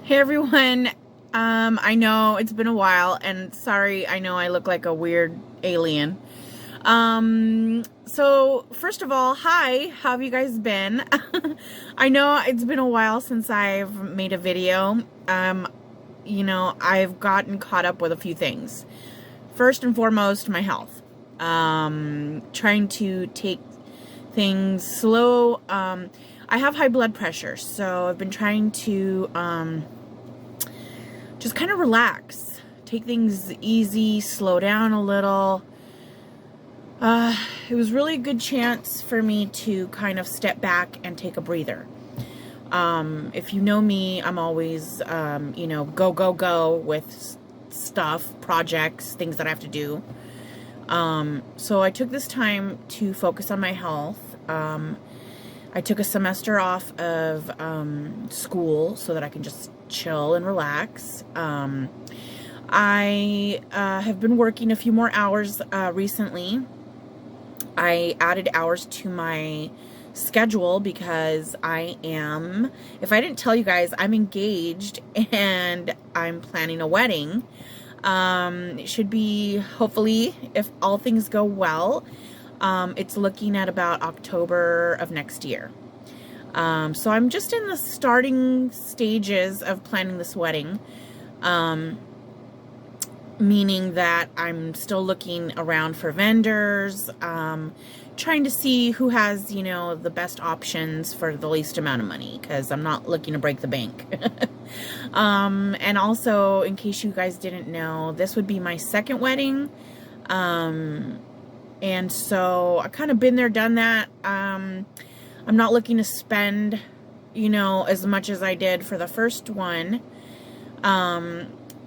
Hey everyone, I know it's been a while and sorry, I know I look like a weird alien. So first of all, hi, how have you guys been? I know it's been a while since I've made a video. I've gotten caught up with a few things. First and foremost, my health. Trying to take things slow. I have high blood pressure, so I've been trying to, just kind of relax, take things easy, slow down a little. It was really a good chance for me to kind of step back and take a breather. If you know me, I'm always, go, go, go with stuff, projects, things that I have to do. So I took this time to focus on my health. I took a semester off of school so that I can just chill and relax. I have been working a few more hours recently. I added hours to my schedule because if I didn't tell you guys, I'm engaged and I'm planning a wedding. It should be, hopefully, if all things go well, it's looking at about October of next year. So I'm just in the starting stages of planning this wedding, meaning that I'm still looking around for vendors, trying to see who has, the best options for the least amount of money, because I'm not looking to break the bank. And also, in case you guys didn't know, this would be my second wedding. And so I kind of been there, done that. I'm not looking to spend, as much as I did for the first one.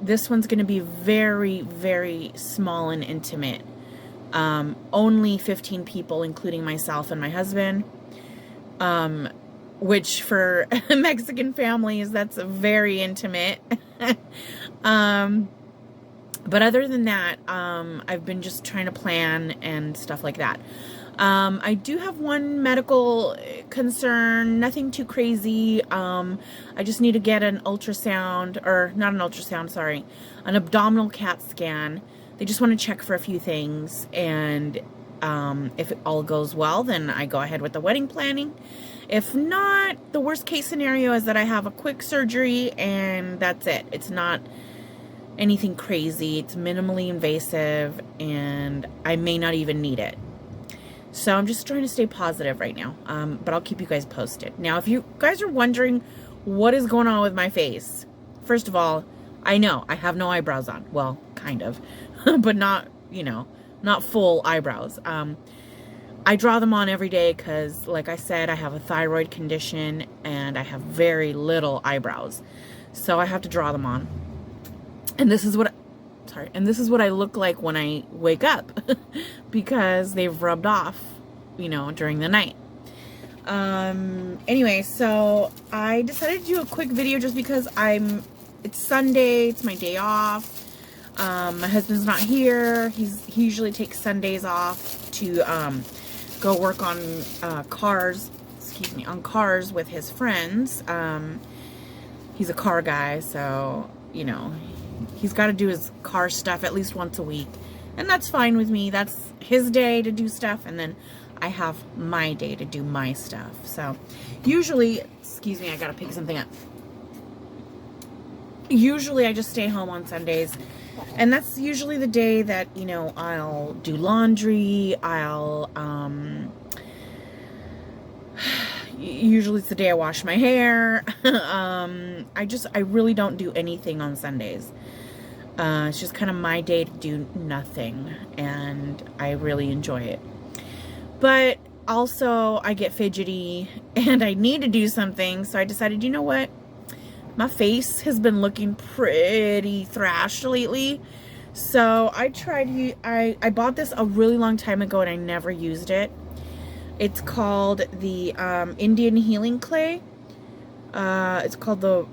This one's going to be very, very small and intimate. Only 15 people, including myself and my husband. Which for Mexican families, that's very intimate. But other than that, I've been just trying to plan and stuff like that. I do have one medical concern, nothing too crazy. I just need to get an ultrasound, or not an ultrasound, sorry, an abdominal CAT scan. They just want to check for a few things, and if it all goes well, then I go ahead with the wedding planning. If not, the worst case scenario is that I have a quick surgery and that's it. It's not anything crazy. It's minimally invasive and I may not even need it. So I'm just trying to stay positive right now, but I'll keep you guys posted. Now, if you guys are wondering what is going on with my face, first of all, I know I have no eyebrows on. Well, kind of, but not, not full eyebrows. I draw them on every day because, like I said, I have a thyroid condition and I have very little eyebrows. So I have to draw them on. And this is what I look like when I wake up because they've rubbed off, during the night. Anyway, so I decided to do a quick video just because it's Sunday, it's my day off. My husband's not here. He usually takes Sundays off to go work on cars with his friends. He's a car guy, so, he's got to do his car stuff at least once a week. And that's fine with me. That's his day to do stuff, and then I have my day to do my stuff. So usually, excuse me, I gotta pick something up. Usually I just stay home on Sundays. And that's usually the day that, I'll do laundry, usually it's the day I wash my hair. I really don't do anything on Sundays. It's just kind of my day to do nothing, and I really enjoy it. But also, I get fidgety, and I need to do something, so I decided, you know what? My face has been looking pretty thrashed lately. So I bought this a really long time ago and I never used it. It's called the Indian Healing Clay. It's called the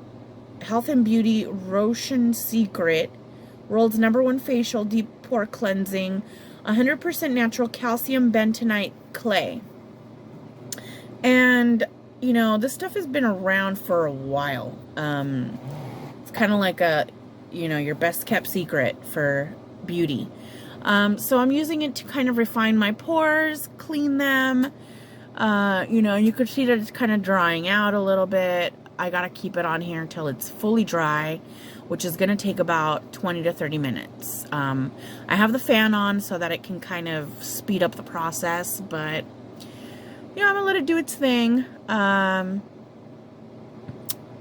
Health and Beauty Roshan Secret. World's #1 facial deep pore cleansing 100% natural calcium bentonite clay. And this stuff has been around for a while. kind of like a, you know, your best kept secret for beauty. So I'm using it to kind of refine my pores, clean them. You know, you could see that it's kind of drying out a little bit. I gotta keep it on here until it's fully dry, which is gonna take about 20 to 30 minutes. I have the fan on so that it can kind of speed up the process, but yeah, I'm gonna let it do its thing.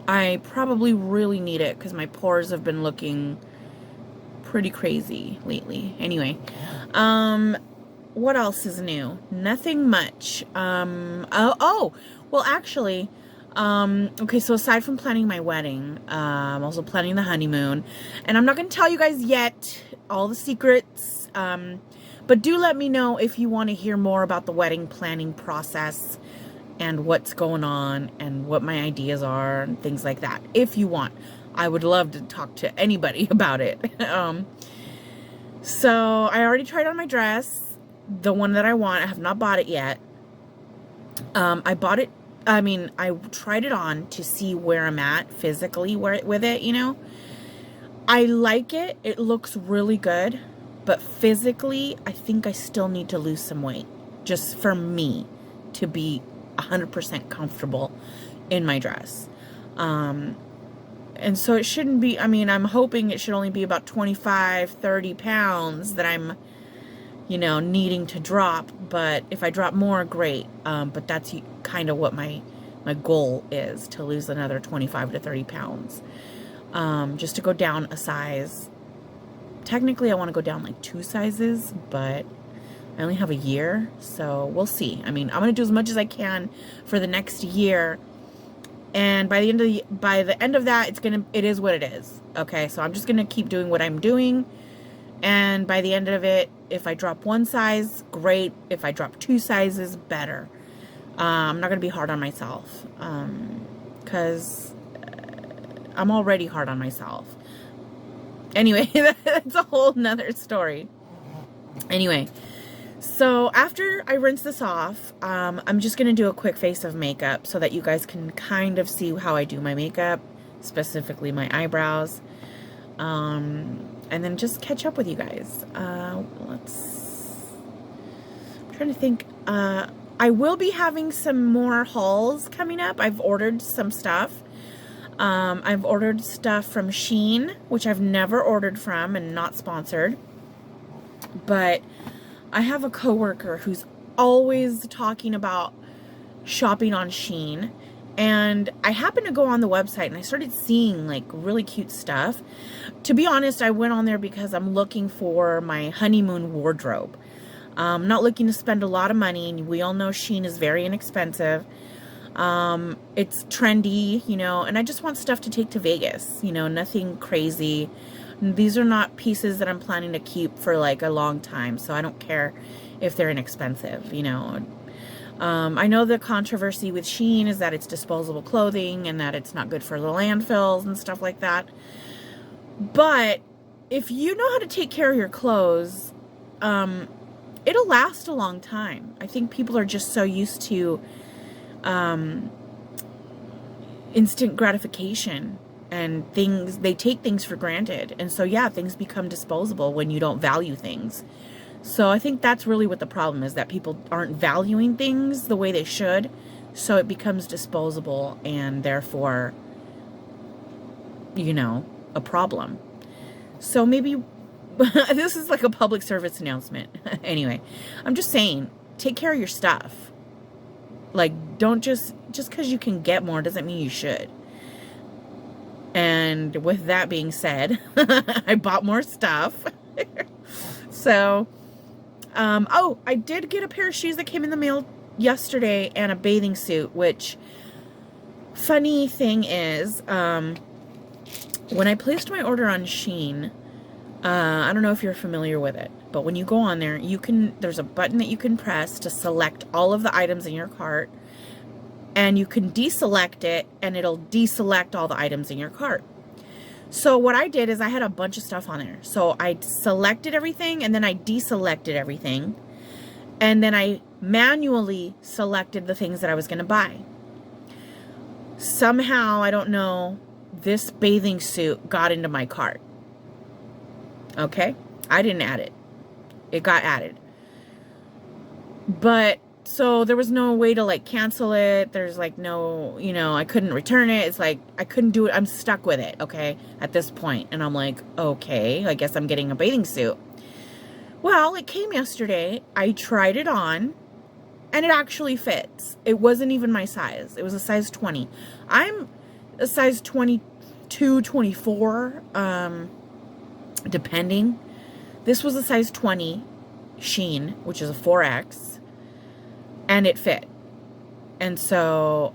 I probably really need it because my pores have been looking pretty crazy lately. Anyway, what else is new? Nothing much. Well, actually, okay, so aside from planning my wedding, I'm also planning the honeymoon, and I'm not going to tell you guys yet all the secrets, but do let me know if you want to hear more about the wedding planning process and what's going on and what my ideas are and things like that. If you want, I would love to talk to anybody about it. So I already tried on my dress, the one that I want. I have not bought it yet. I tried it on to see where I'm at physically with it, you know. I like it. It looks really good. But physically, I think I still need to lose some weight. Just for me to be 100% comfortable in my dress. And so it shouldn't be, I mean, I'm hoping it should only be about 25, 30 pounds that I'm, you know, needing to drop. But if I drop more, great. But that's kind of what my goal is, to lose another 25 to 30 pounds. Just to go down a size. Technically, I want to go down like 2 sizes, but I only have a year, so we'll see. I mean, I'm going to do as much as I can for the next year. And by the end of that, it is what it is. Okay, so I'm just gonna keep doing what I'm doing, and by the end of it, if I drop 1 size, great. If I drop 2 sizes, better. I'm not gonna be hard on myself, because I'm already hard on myself. Anyway, that's a whole nother story. Anyway. So after I rinse this off, I'm just going to do a quick face of makeup so that you guys can kind of see how I do my makeup, specifically my eyebrows, and then just catch up with you guys. I'm trying to think. I will be having some more hauls coming up. I've ordered some stuff. I've ordered stuff from Shein, which I've never ordered from and not sponsored, but I have a coworker who's always talking about shopping on Shein, and I happened to go on the website and I started seeing like really cute stuff. To be honest, I went on there because I'm looking for my honeymoon wardrobe. I'm not looking to spend a lot of money, and we all know Shein is very inexpensive. It's trendy, you know, and I just want stuff to take to Vegas, you know, nothing crazy. These are not pieces that I'm planning to keep for like a long time, so I don't care if they're inexpensive, you know. I know the controversy with Shein is that it's disposable clothing and that it's not good for the landfills and stuff like that. But if you know how to take care of your clothes, it'll last a long time. I think people are just so used to instant gratification. And they take things for granted. And so, yeah, things become disposable when you don't value things. So I think that's really what the problem is, that people aren't valuing things the way they should. So it becomes disposable and therefore, you know, a problem. So maybe this is like a public service announcement. Anyway, I'm just saying, take care of your stuff. Like, don't just because you can get more doesn't mean you should. And with that being said, I bought more stuff. So, I did get a pair of shoes that came in the mail yesterday and a bathing suit, which, funny thing is, when I placed my order on Shein, I don't know if you're familiar with it, but when you go on there, there's a button that you can press to select all of the items in your cart. And you can deselect it, and it'll deselect all the items in your cart. So what I did is I had a bunch of stuff on there. So I selected everything, and then I deselected everything. And then I manually selected the things that I was going to buy. Somehow, I don't know, this bathing suit got into my cart. Okay? I didn't add it. It got added. But, so there was no way to like cancel it. There's like no, you know, I couldn't return it. It's like, I couldn't do it. I'm stuck with it, okay, at this point. And I'm like, okay, I guess I'm getting a bathing suit. Well, it came yesterday. I tried it on, and it actually fits. It wasn't even my size. It was a size 20. I'm a size 22, 24, depending. This was a size 20 Shein, which is a 4X. And it fit. And so,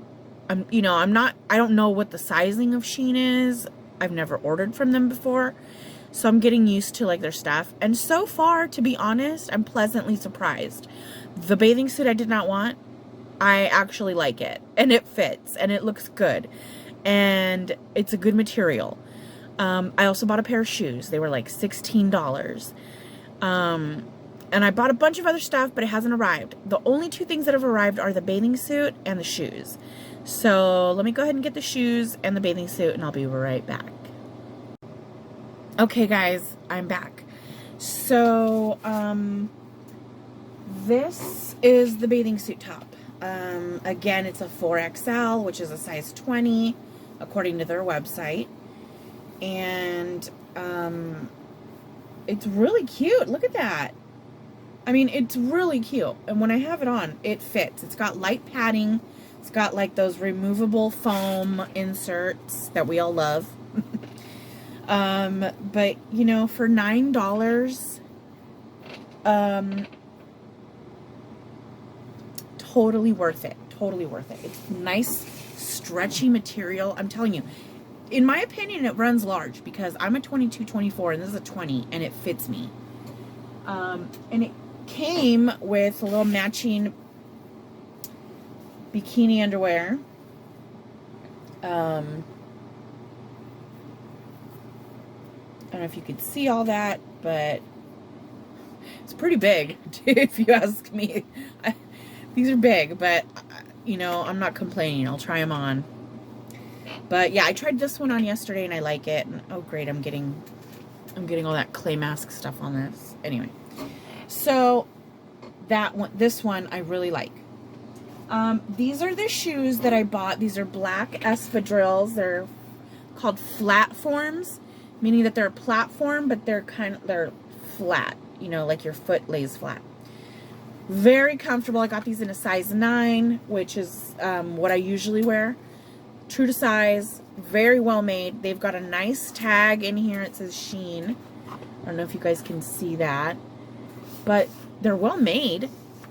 I don't know what the sizing of Shein is. I've never ordered from them before. So I'm getting used to like their stuff. And so far, to be honest, I'm pleasantly surprised. The bathing suit I did not want, I actually like it. And it fits. And it looks good. And it's a good material. I also bought a pair of shoes. They were like $16. And I bought a bunch of other stuff, but it hasn't arrived. The only two things that have arrived are the bathing suit and the shoes. So let me go ahead and get the shoes and the bathing suit, and I'll be right back. Okay, guys, I'm back. So, this is the bathing suit top. Again, it's a 4XL, which is a size 20, according to their website. And, it's really cute. Look at that. I mean, it's really cute. And when I have it on, it fits. It's got light padding. It's got like those removable foam inserts that we all love. But you know, for $9, totally worth it. Totally worth it. It's nice, stretchy material. I'm telling you, in my opinion, it runs large because I'm a 22, 24, and this is a 20, and it fits me. And it came with a little matching bikini underwear. I don't know if you could see all that, but it's pretty big, if you ask me. These are big, but, you know, I'm not complaining. I'll try them on. But, yeah, I tried this one on yesterday, and I like it. And, oh, great, I'm getting all that clay mask stuff on this. Anyway. So, this one I really like. These are the shoes that I bought. These are black espadrilles. They're called flatforms, meaning that they're a platform, but they're flat. You know, like your foot lays flat. Very comfortable. I got these in a size 9, which is what I usually wear. True to size. Very well made. They've got a nice tag in here. It says Shein. I don't know if you guys can see that. But they're well made.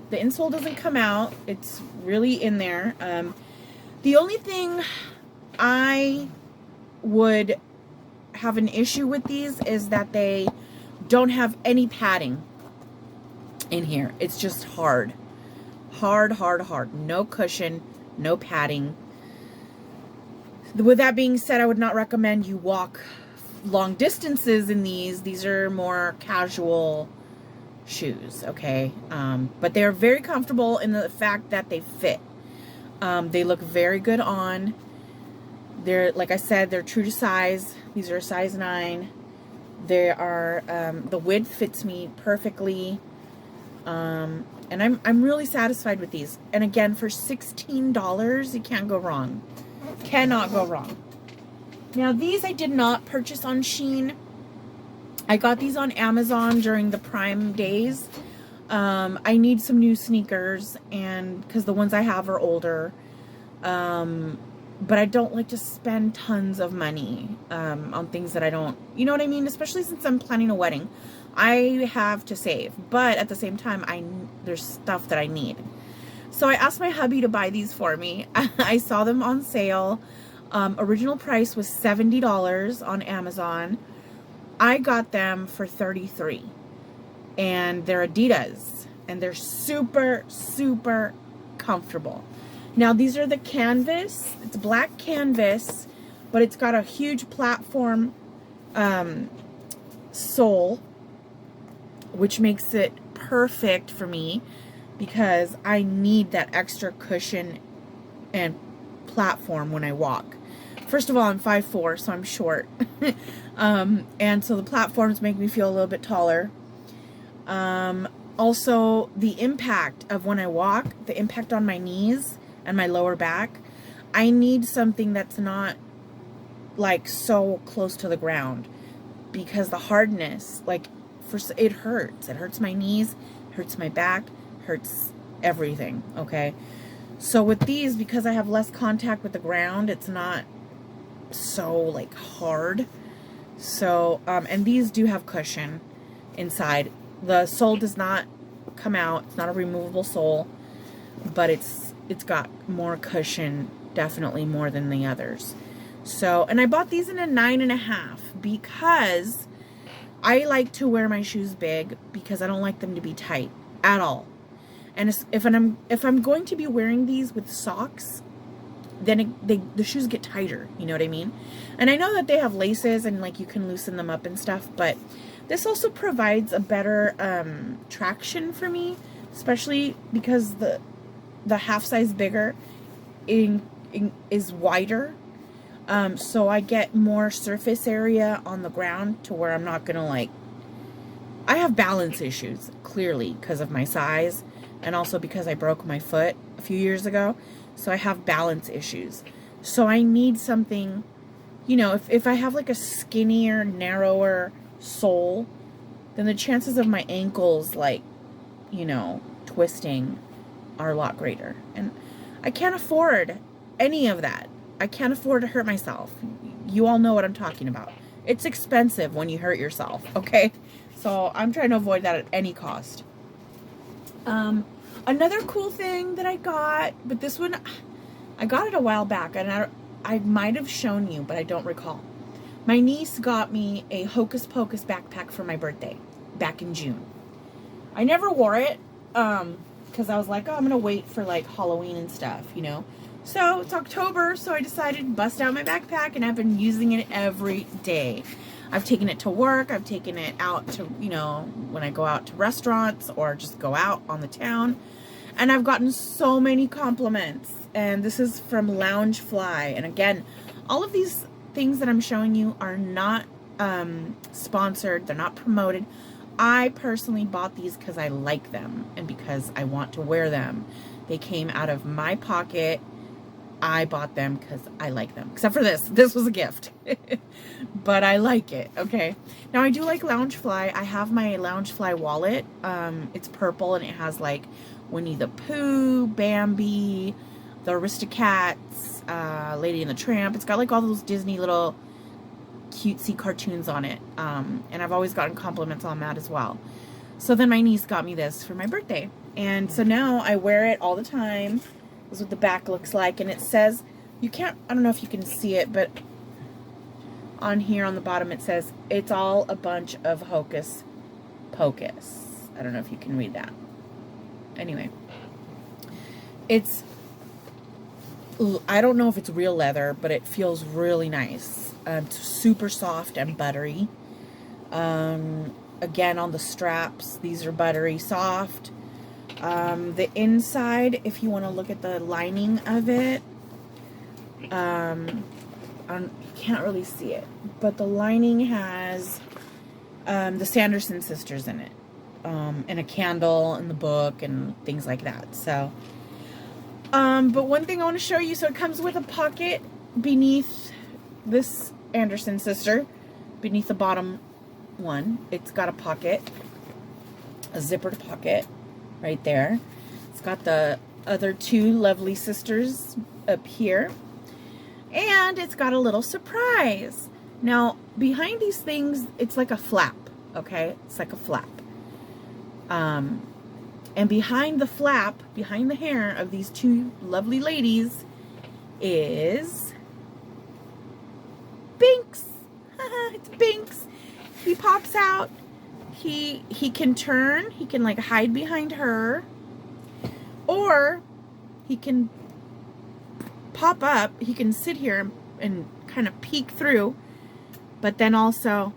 The insole doesn't come out. It's really in there. The only thing I would have an issue with these is that they don't have any padding in here. It's just hard. Hard, hard, hard. No cushion, no padding. With that being said, I would not recommend you walk long distances in these. These are more casual shoes, okay? But they're very comfortable in the fact that they fit. They look very good on. They're, like I said, they're true to size. These are a size 9. They are, the width fits me perfectly. And I'm really satisfied with these. And again, for $16, you can't go wrong. Cannot go wrong. Now, these I did not purchase on Shein. I got these on Amazon during the Prime days. I need some new sneakers, and because the ones I have are older. But I don't like to spend tons of money on things that I don't, you know what I mean? Especially since I'm planning a wedding. I have to save, but at the same time, there's stuff that I need. So I asked my hubby to buy these for me. I saw them on sale. Original price was $70 on Amazon. I got them for $33. And they're Adidas. And they're super, super comfortable. Now, these are the canvas. It's black canvas, but it's got a huge platform sole, which makes it perfect for me because I need that extra cushion and platform when I walk. First of all, I'm 5'4", so I'm short. And so the platforms make me feel a little bit taller. Also, the impact of when I walk, the impact on my knees and my lower back, I need something that's not like so close to the ground, because the hardness, like, it hurts. It hurts my knees, hurts my back, hurts everything, okay? So with these, because I have less contact with the ground, it's not so like hard. So, and these do have cushion inside. The sole does not come out. It's not a removable sole, but it's got more cushion, definitely more than the others. So, and I bought these in a 9.5 because I like to wear my shoes big, because I don't like them to be tight at all. And if I'm going to be wearing these with socks, then the shoes get tighter, you know what I mean? And I know that they have laces and like you can loosen them up and stuff, but this also provides a better traction for me, especially because the half size bigger is wider. So I get more surface area on the ground to where I'm not gonna like, I have balance issues, clearly, because of my size, and also because I broke my foot a few years ago. So I have balance issues. So I need something, you know, if I have like a skinnier, narrower sole, then the chances of my ankles, like, you know, twisting are a lot greater. And I can't afford any of that. I can't afford to hurt myself. You all know what I'm talking about. It's expensive when you hurt yourself, okay? So I'm trying to avoid that at any cost. Another cool thing that I got, but this one, I got it a while back, and I might have shown you, but I don't recall. My niece got me a Hocus Pocus backpack for my birthday back in June. I never wore it, because I was like, oh, I'm going to wait for like Halloween and stuff, you know? So it's October, so I decided to bust out my backpack, and I've been using it every day. I've taken it to work. I've taken it out to, you know, when I go out to restaurants or just go out on the town. And I've gotten so many compliments. And this is from Loungefly. And again, all of these things that I'm showing you are not sponsored. They're not promoted. I personally bought these because I like them and because I want to wear them. They came out of my pocket. I bought them because I like them. Except for this. This was a gift. But I like it. Okay. Now I do like Loungefly. I have my Loungefly wallet. It's purple and it has like Winnie the Pooh, Bambi, the Aristocats, Lady and the Tramp. It's got like all those Disney little cutesy cartoons on it. And I've always gotten compliments on that as well. So then my niece got me this for my birthday. And so now I wear it all the time. This is what the back looks like. And it says, you can't, I don't know if you can see it, but on here on the bottom it says, it's all a bunch of hocus pocus. I don't know if you can read that. Anyway, it's, I don't know if it's real leather, but it feels really nice. It's super soft and buttery. Again, on the straps, these are buttery soft. The inside, if you want to look at the lining of it, you can't really see it, but the lining has the Sanderson sisters in it, and a candle and the book and things like that. So, but one thing I want to show you, so it comes with a pocket beneath this Anderson sister, beneath the bottom one. It's got a pocket, a zippered pocket right there. It's got the other two lovely sisters up here, and it's got a little surprise. Now behind these things, it's like a flap, okay? It's like a flap. And behind the flap, behind the hair of these two lovely ladies is Binks. It's Binks. He pops out. He can turn. He can like hide behind her, or he can pop up. He can sit here and kind of peek through, but then also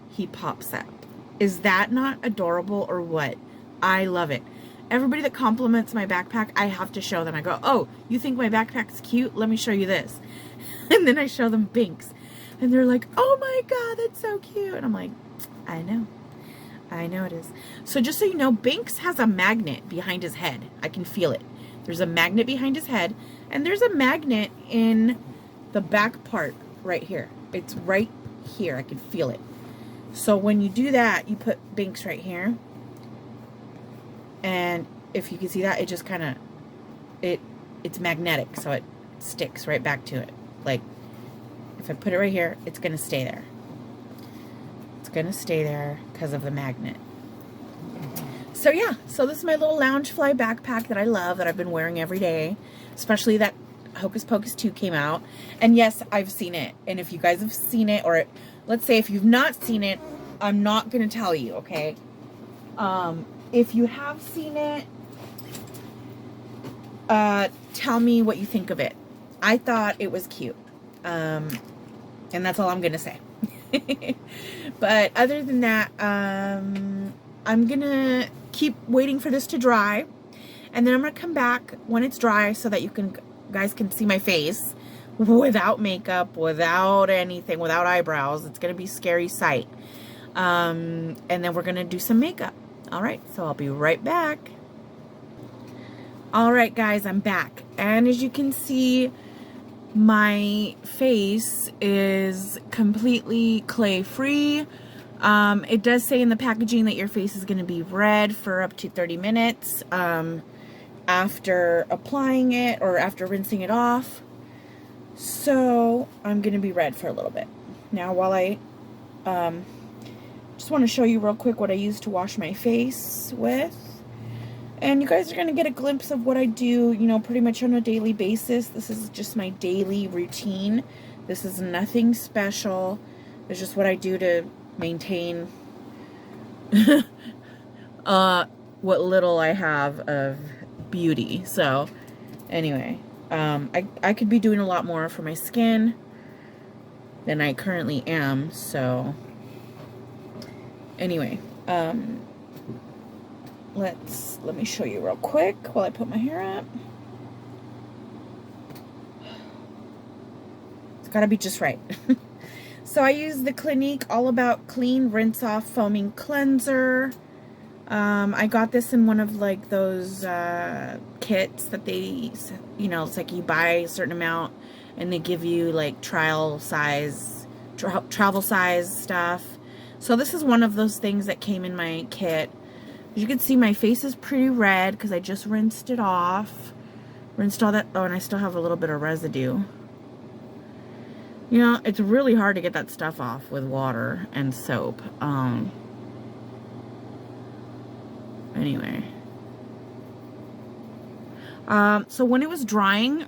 he pops up. Is that not adorable or what? I love it. Everybody that compliments my backpack, I have to show them. I go, oh, you think my backpack's cute? Let me show you this. And then I show them Binks. And they're like, oh my God, that's so cute. And I'm like, I know. I know it is. So just so you know, Binks has a magnet behind his head. I can feel it. There's a magnet behind his head. And there's a magnet in the back part right here. It's right here. I can feel it. So when you do that, you put Binks right here. And if you can see that, it just kind of, it's magnetic. So it sticks right back to it. Like, if I put it right here, it's going to stay there. It's going to stay there because of the magnet. So yeah, so this is my little Loungefly backpack that I love, that I've been wearing every day. Especially that Hocus Pocus 2 came out. And yes, I've seen it. And if you guys have seen it, or let's say if you've not seen it, I'm not going to tell you, okay? If you have seen it, tell me what you think of it. I thought it was cute. And that's all I'm going to say. But other than that, I'm going to keep waiting for this to dry. And then I'm going to come back when it's dry so that you guys can see my face without makeup, without anything, without eyebrows. It's going to be a scary sight. And then we're going to do some makeup. All right, so I'll be right back. All right, guys, I'm back. And as you can see, my face is completely clay-free. It does say in the packaging that your face is going to be red for up to 30 minutes after applying it or after rinsing it off. So I'm going to be red for a little bit. Now, while I just want to show you real quick what I use to wash my face with. And you guys are going to get a glimpse of what I do, you know, pretty much on a daily basis. This is just my daily routine. This is nothing special. It's just what I do to maintain what little I have of beauty. So, anyway, I could be doing a lot more for my skin than I currently am. So, anyway, let me show you real quick while I put my hair up. It's gotta be just right. So I use the Clinique All About Clean Rinse Off Foaming Cleanser. I got this in one of like those kits that they, you know, it's like you buy a certain amount and they give you like travel size stuff. So this is one of those things that came in my kit. As you can see, my face is pretty red because I just rinsed it off. Rinsed all that. Oh, and I still have a little bit of residue. You know, it's really hard to get that stuff off with water and soap. Anyway. So when it was drying,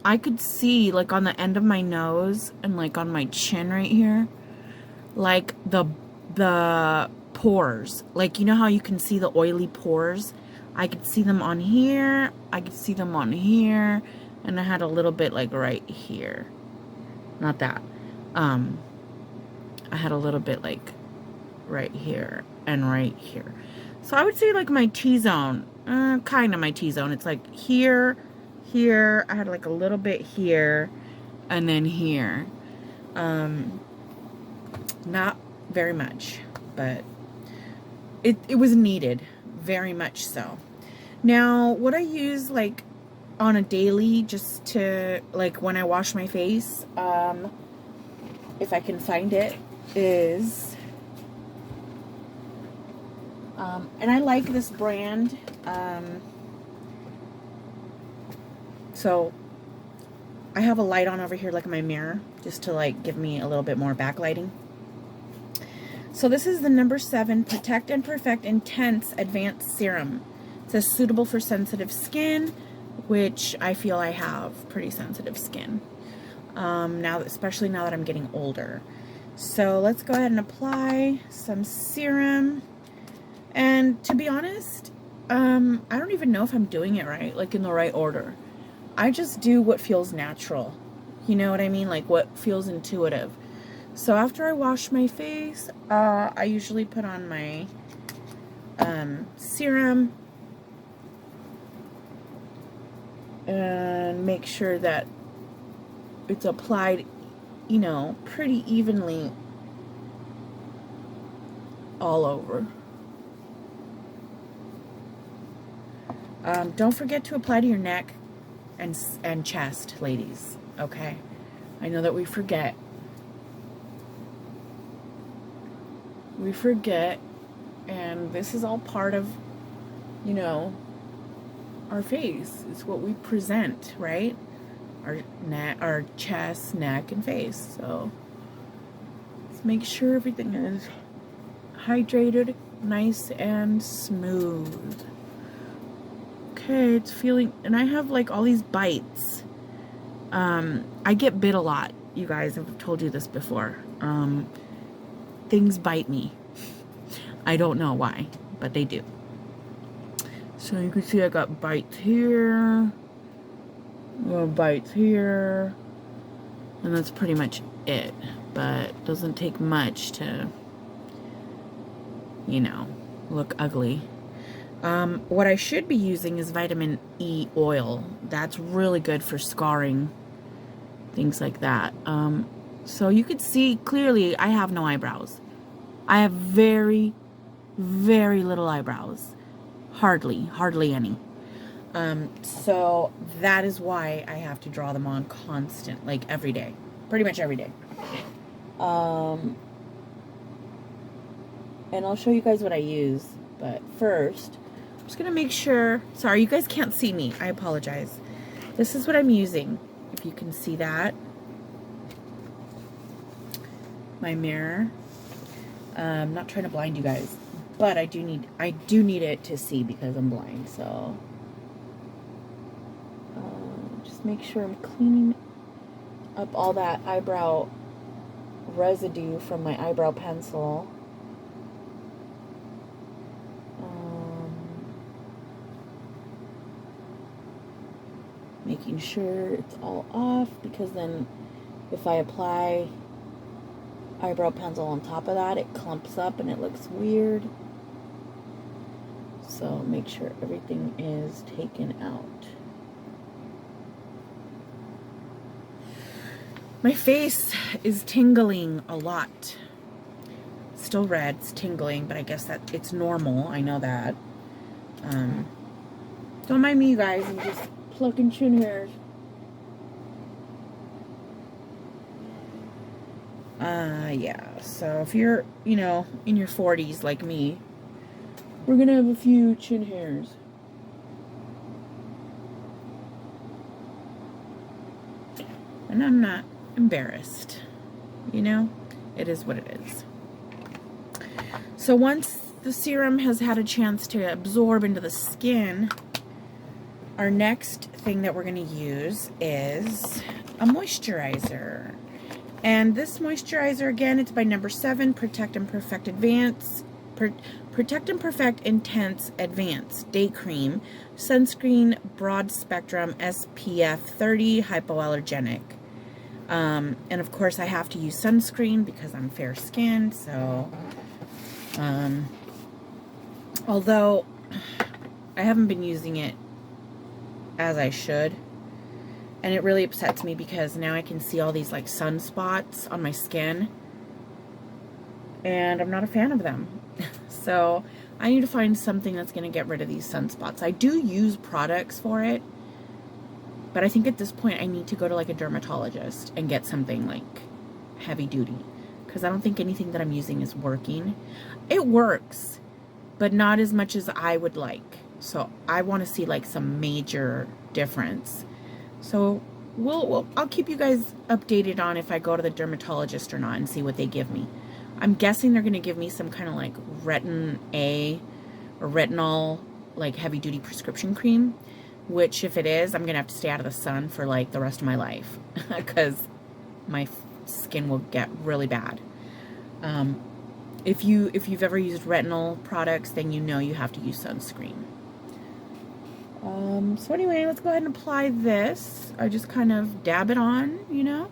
I could see, like, on the end of my nose and, like, on my chin right here, like, the pores. Like, you know how you can see the oily pores? I could see them on here. I could see them on here. And I had a little bit, like, right here. Not that. I had a little bit, like, right here and right here. So I would say, like, my T-zone. Kind of my T-zone. It's, like, here, here. I had, like, a little bit here. And then here. Not very much. But it was needed. Very much so. Now, what I use, like, on a daily, just to, like, when I wash my face, if I can find it, is, and I like this brand, so I have a light on over here, like in my mirror, just to, like, give me a little bit more backlighting. So this is the number 7 Protect and Perfect Intense Advanced Serum. It says suitable for sensitive skin, which I feel I have pretty sensitive skin. Especially now that I'm getting older. So let's go ahead and apply some serum. And to be honest, I don't even know if I'm doing it right, like in the right order. I just do what feels natural. You know what I mean? Like what feels intuitive. So after I wash my face, I usually put on my serum and make sure that it's applied, you know, pretty evenly all over. Don't forget to apply to your neck and chest, ladies. Okay, I know that we forget. And this is all part of, you know, our face. It's what we present, right? Our chest, neck, and face. So let's make sure everything is hydrated, nice and smooth. Okay, it's feeling, and I have like all these bites. I get bit a lot. You guys have told you this before. Things bite me. I don't know why, but they do. So you can see I got bites here, little bites here, and that's pretty much it. But it doesn't take much to, you know, look ugly. What I should be using is vitamin E oil. That's really good for scarring, things like that. So you could see clearly I have no eyebrows. I have very, very little eyebrows. Hardly any. So that is why I have to draw them on constant, like every day. Pretty much every day. And I'll show you guys what I use. But first, I'm just going to make sure. Sorry, you guys can't see me. I apologize. This is what I'm using. If you can see that. My mirror. I'm not trying to blind you guys. But I do need it to see because I'm blind. So just make sure I'm cleaning up all that eyebrow residue from my eyebrow pencil. Making sure it's all off, because then if I apply eyebrow pencil on top of that, it clumps up and it looks weird. So make sure everything is taken out. My face is tingling a lot. Still red, it's tingling, but I guess that it's normal. I know that. Don't mind me, you guys. I'm just plucking chin hairs. Yeah. So if you're, you know, in your 40s like me, we're gonna have a few chin hairs. And I'm not embarrassed. You know, it is what it is. So once the serum has had a chance to absorb into the skin, our next thing that we're going to use is a moisturizer. And this moisturizer, again, it's by number 7, Protect and Perfect Advance. Protect and Perfect Intense Advance Day Cream, Sunscreen, Broad Spectrum, SPF 30, Hypoallergenic. And of course I have to use sunscreen because I'm fair skinned, so although I haven't been using it as I should, and it really upsets me because now I can see all these like sunspots on my skin, and I'm not a fan of them. So I need to find something that's going to get rid of these sunspots. I do use products for it, but I think at this point I need to go to like a dermatologist and get something like heavy duty, because I don't think anything that I'm using is working. It works, but not as much as I would like. So I want to see like some major difference. So I'll keep you guys updated on if I go to the dermatologist or not and see what they give me. I'm guessing they're going to give me some kind of like retin A or retinol, like heavy duty prescription cream, which if it is, I'm going to have to stay out of the sun for like the rest of my life because my skin will get really bad. If you've ever used retinol products, then you know you have to use sunscreen. So anyway, let's go ahead and apply this. I just kind of dab it on, you know,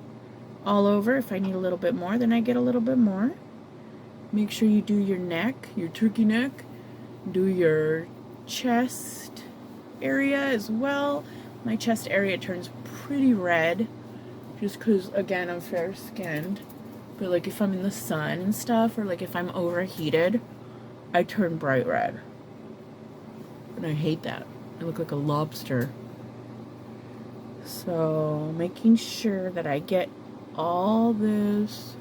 all over. If I need a little bit more, then I get a little bit more. Make sure you do your neck, your turkey neck. Do your chest area as well. My chest area turns pretty red just because, again, I'm fair skinned. But like if I'm in the sun and stuff, or like if I'm overheated, I turn bright red. And I hate that. I look like a lobster. So making sure that I get all this,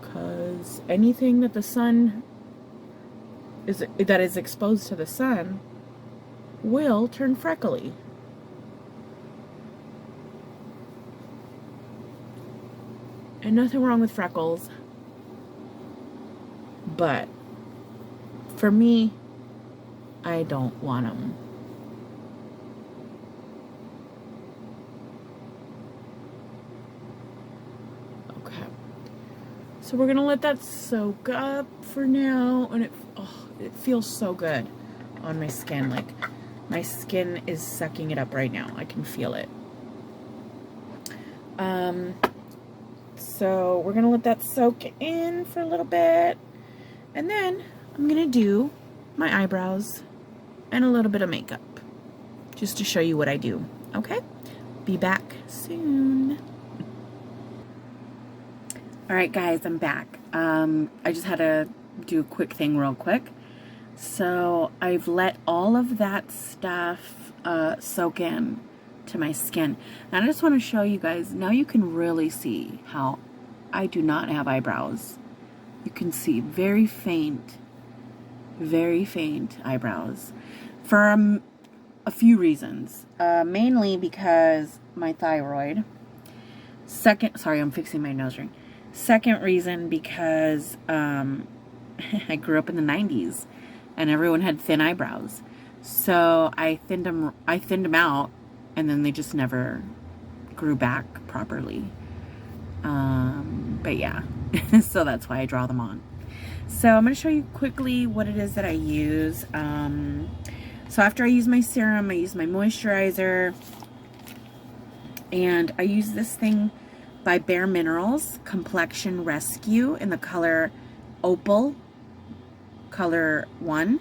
because anything that the sun that is exposed to the sun will turn freckly. And nothing wrong with freckles, but for me, I don't want them. Okay, so we're gonna let that soak up for now, and it feels so good on my skin. Like my skin is sucking it up right now. I can feel it. So we're gonna let that soak in for a little bit, and then I'm gonna do my eyebrows and a little bit of makeup just to show you what I do. Okay, be back soon. All right, guys, I'm back. I just had to do a quick thing real quick. So I've let all of that stuff soak in to my skin. And I just want to show you guys, now you can really see how I do not have eyebrows. You can see very faint eyebrows for a few reasons. Mainly because my thyroid. Sorry, I'm fixing my nose ring. Second reason, because I grew up in the 90s and everyone had thin eyebrows. So I thinned them out, and then they just never grew back properly. But yeah, so that's why I draw them on. So I'm going to show you quickly what it is that I use. So after I use my serum, I use my moisturizer, and I use this thing by Bare Minerals, Complexion Rescue, in the color Opal, color 1.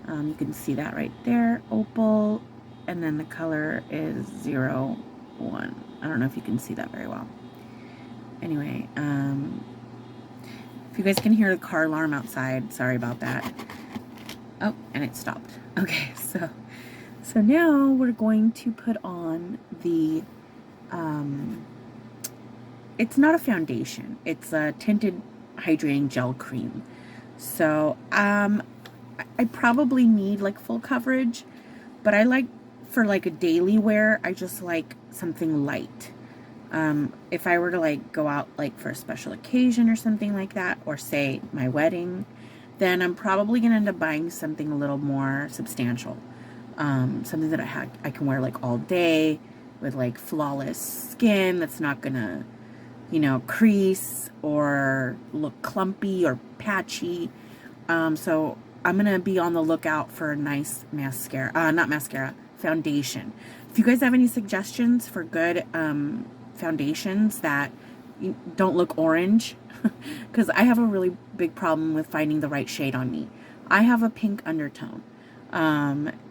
You can see that right there, Opal, and then the color is 01. I don't know if you can see that very well. Anyway, if you guys can hear the car alarm outside, sorry about that. Oh, and it stopped. Okay, so now we're going to put on the, it's not a foundation, it's a tinted hydrating gel cream. So, I probably need like full coverage, but I like, for like a daily wear, I just like something light. If I were to like go out like for a special occasion or something like that, or say my wedding, then I'm probably gonna end up buying something a little more substantial. Something that I can wear like all day with like flawless skin that's not gonna, you know, crease or look clumpy or patchy. So I'm gonna be on the lookout for a nice foundation. If you guys have any suggestions for good foundations that don't look orange, because I have a really big problem with finding the right shade on me. I have a pink undertone.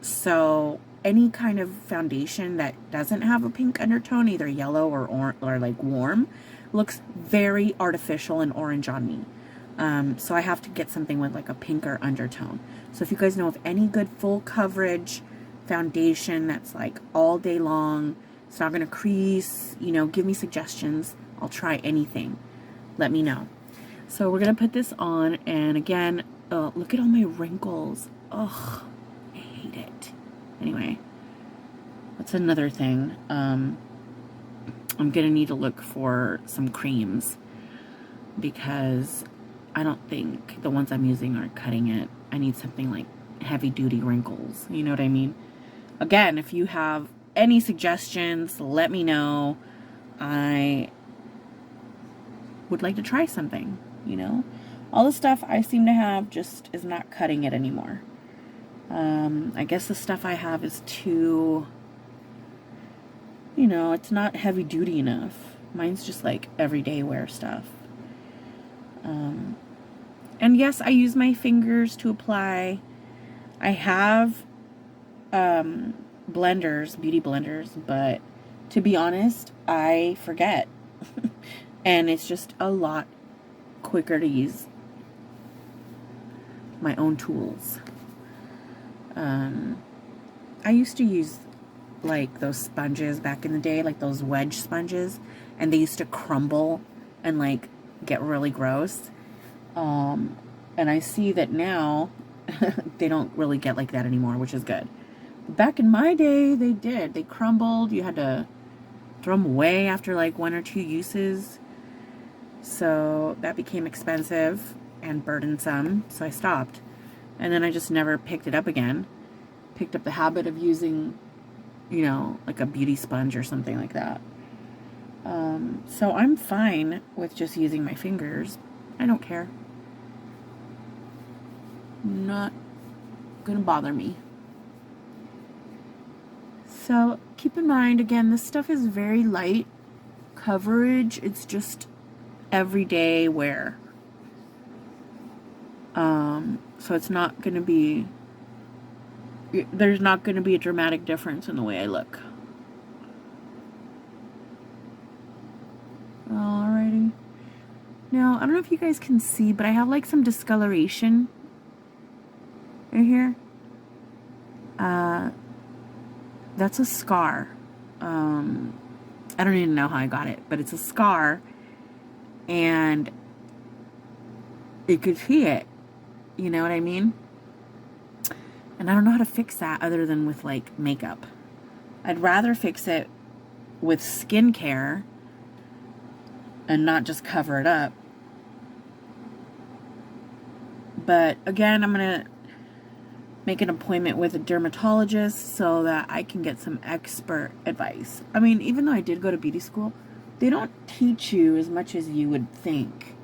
So any kind of foundation that doesn't have a pink undertone, either yellow or like warm, looks very artificial and orange on me. So I have to get something with like a pinker undertone. So if you guys know of any good full coverage foundation that's like all day long, it's not going to crease, you know, give me suggestions. I'll try anything. Let me know. So we're going to put this on, and again, look at all my wrinkles. Ugh, I hate it. Anyway, that's another thing. I'm going to need to look for some creams, because I don't think the ones I'm using are cutting it. I need something like heavy duty wrinkles. You know what I mean? Again, if you have any suggestions, let me know. I would like to try something, you know? All the stuff I seem to have just is not cutting it anymore. I guess the stuff I have is too, you know, it's not heavy duty enough. Mine's just like everyday wear stuff. And yes, I use my fingers to apply. I have blenders, beauty blenders, but to be honest, I forget. And it's just a lot quicker to use my own tools. I used to use like those sponges back in the day, like those wedge sponges, and they used to crumble and like get really gross. And I see that now they don't really get like that anymore, which is good. But back in my day, they did. They crumbled. You had to throw them away after like 1 or 2 uses. So that became expensive and burdensome, so I stopped. And then I just never picked it up again. Picked up the habit of using, you know, like a beauty sponge or something like that. So I'm fine with just using my fingers. I don't care. Not gonna bother me. So keep in mind, again, this stuff is very light coverage. It's just everyday wear. So it's not going to be, there's not going to be a dramatic difference in the way I look. Alrighty. Now, I don't know if you guys can see, but I have like some discoloration right here. That's a scar. I don't even know how I got it, but it's a scar, and you could see it. You know what I mean? And I don't know how to fix that other than with like makeup. I'd rather fix it with skincare and not just cover it up. But again, I'm gonna make an appointment with a dermatologist so that I can get some expert advice. I mean, even though I did go to beauty school, they don't teach you as much as you would think,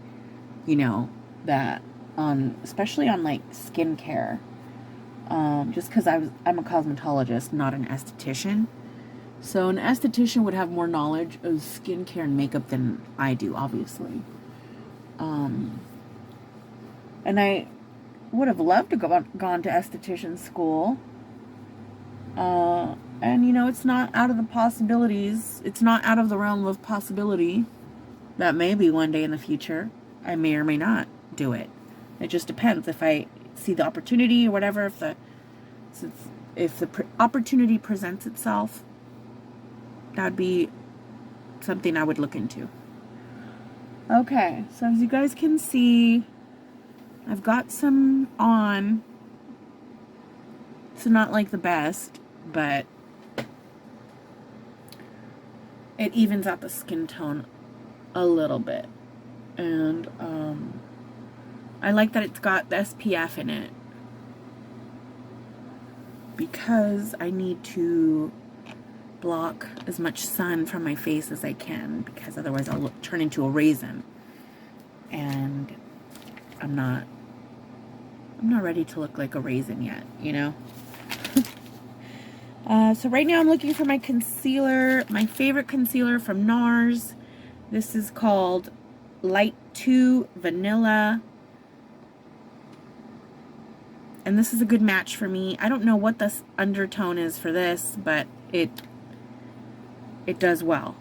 you know, that on, especially on like skincare. Just because I'm a cosmetologist, not an esthetician. So an esthetician would have more knowledge of skincare and makeup than I do, obviously. And I would have loved to gone to esthetician school. And you know, it's not out of the possibilities. It's not out of the realm of possibility that maybe one day in the future I may or may not do it. It just depends if I see the opportunity or whatever. If the opportunity presents itself, that'd be something I would look into. Okay, so as you guys can see, I've got some on. It's not like the best, but it evens out the skin tone a little bit. And I like that it's got the SPF in it, because I need to block as much sun from my face as I can, because otherwise I'll turn into a raisin, and I'm not ready to look like a raisin yet, you know. So right now I'm looking for my concealer, my favorite concealer from NARS. This is called Light 2 Vanilla, and this is a good match for me. I don't know what the undertone is for this, but it does well.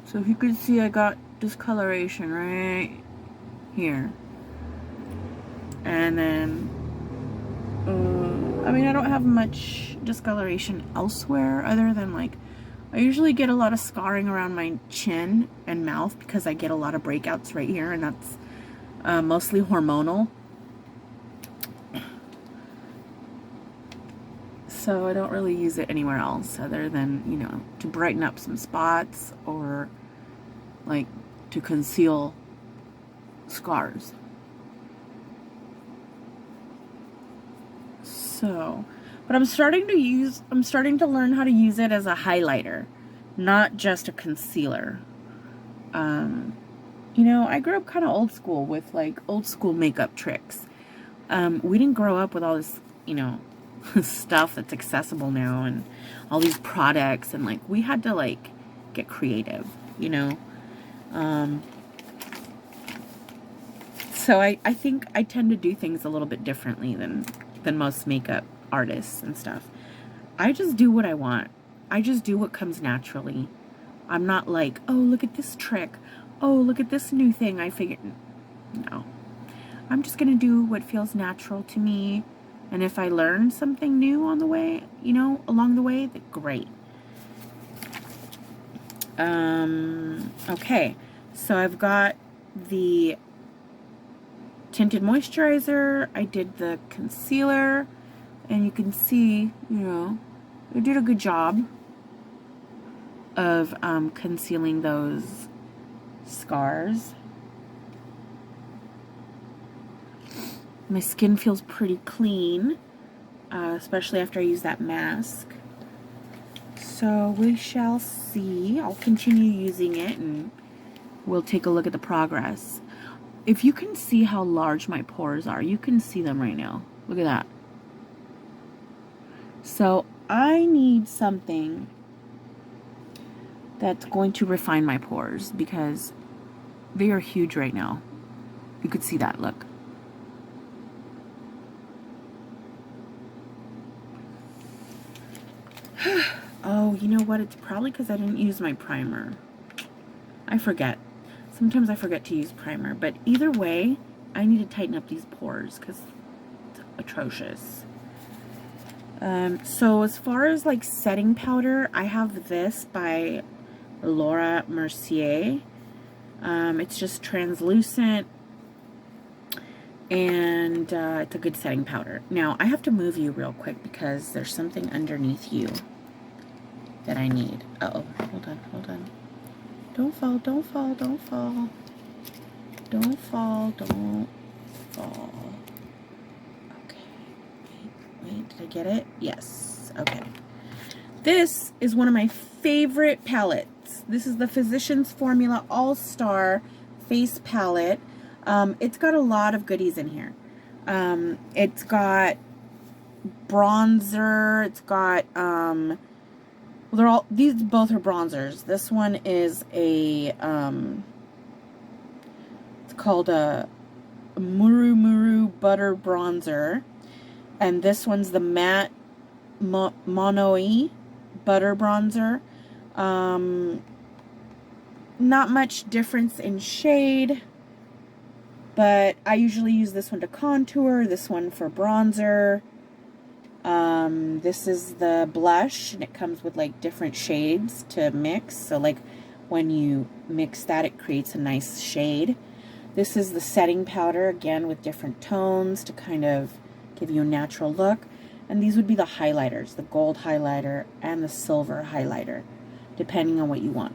So if you can see, I got discoloration right here. And then, I mean, I don't have much discoloration elsewhere other than like, I usually get a lot of scarring around my chin and mouth because I get a lot of breakouts right here, and that's mostly hormonal. So I don't really use it anywhere else other than, you know, to brighten up some spots or like to conceal scars. So, but I'm starting to learn how to use it as a highlighter, not just a concealer. You know, I grew up kind of old school with like old school makeup tricks. We didn't grow up with all this, you know, stuff that's accessible now and all these products, and like we had to like get creative, you know. So I think I tend to do things a little bit differently than most makeup artists and stuff. I just do what I want. I just do what comes naturally. I'm not like, oh, look at this trick. Oh, look at this new thing I figured. No. I'm just going to do what feels natural to me. And if I learn something new on the way, you know, along the way, then great. Okay. So I've got the tinted moisturizer. I did the concealer. And you can see, you know, I did a good job of concealing those scars. My skin feels pretty clean, especially after I use that mask. So we shall see. I'll continue using it and we'll take a look at the progress. If you can see how large my pores are, you can see them right now. Look at that. So I need something that's going to refine my pores because they are huge right now. You could see that, look. Oh, you know what? It's probably because I didn't use my primer. I forget. Sometimes I forget to use primer, but either way, I need to tighten up these pores because it's atrocious. So as far as like setting powder, I have this by Laura Mercier. It's just translucent and it's a good setting powder. Now I have to move you real quick because there's something underneath you that I need. Uh-oh, hold on, hold on. Don't fall, don't fall, don't fall. Don't fall, don't fall. Wait, did I get it? Yes. Okay. This is one of my favorite palettes. This is the Physicians Formula All-Star Face Palette. It's got a lot of goodies in here. It's got bronzer. It's got, well, these both are bronzers. This one is a, it's called a Muru Muru Butter Bronzer. And this one's the Matte Monoe Butter Bronzer. Not much difference in shade, but I usually use this one to contour, this one for bronzer. This is the blush, and it comes with like different shades to mix. So like when you mix that, it creates a nice shade. This is the setting powder, again with different tones to kind of give you a natural look. And these would be the highlighters, the gold highlighter and the silver highlighter, depending on what you want.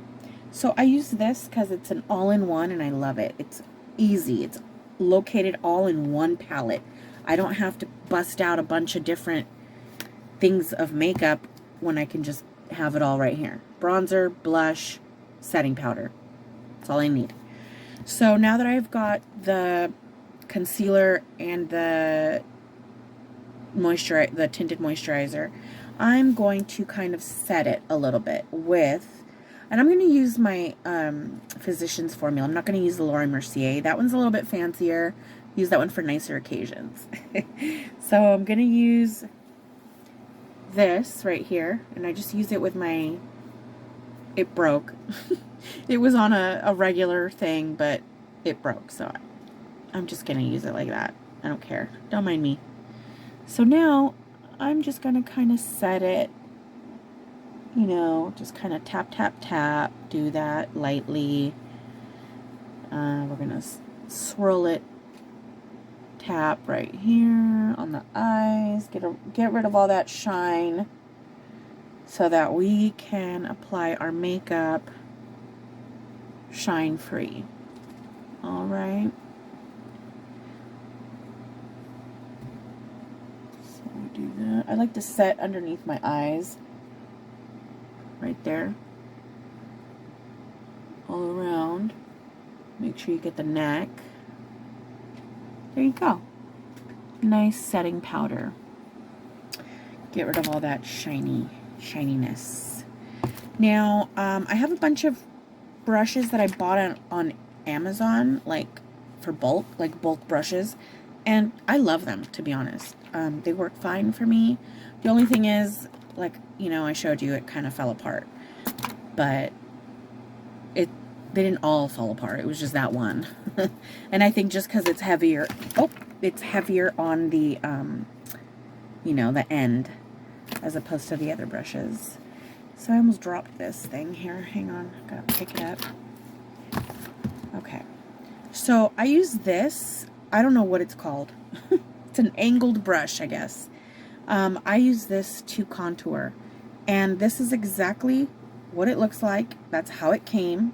So I use this because it's an all-in-one and I love it. It's easy. It's located all in one palette. I don't have to bust out a bunch of different things of makeup when I can just have it all right here. Bronzer, blush, setting powder. That's all I need. So now that I've got the concealer and the tinted moisturizer, I'm going to kind of set it a little bit with, and I'm going to use my Physicians Formula. I'm not going to use the Laura Mercier. That one's a little bit fancier. Use that one for nicer occasions. So I'm going to use this right here, and I just use it with my, it broke. It was on a regular thing, but it broke, so I'm just going to use it like that. I don't care. Don't mind me. So now I'm just going to kind of set it, you know, just kind of tap, tap, tap, do that lightly. We're going to swirl it, tap right here on the eyes, get rid of all that shine so that we can apply our makeup shine free. All right. Do that. I like to set underneath my eyes right there, all around. Make sure you get the neck. There you go. Nice setting powder. Get rid of all that shininess. Now I have a bunch of brushes that I bought on Amazon, like for bulk brushes, and I love them, to be honest. They work fine for me. The only thing is, like, you know, I showed you, it kind of fell apart. But They didn't all fall apart. It was just that one. And I think just because it's heavier, it's heavier on the, you know, the end as opposed to the other brushes. So I almost dropped this thing here. Hang on, gotta pick it up. Okay. So I use this. I don't know what it's called. It's an angled brush, I guess. I use this to contour. And this is exactly what it looks like. That's how it came.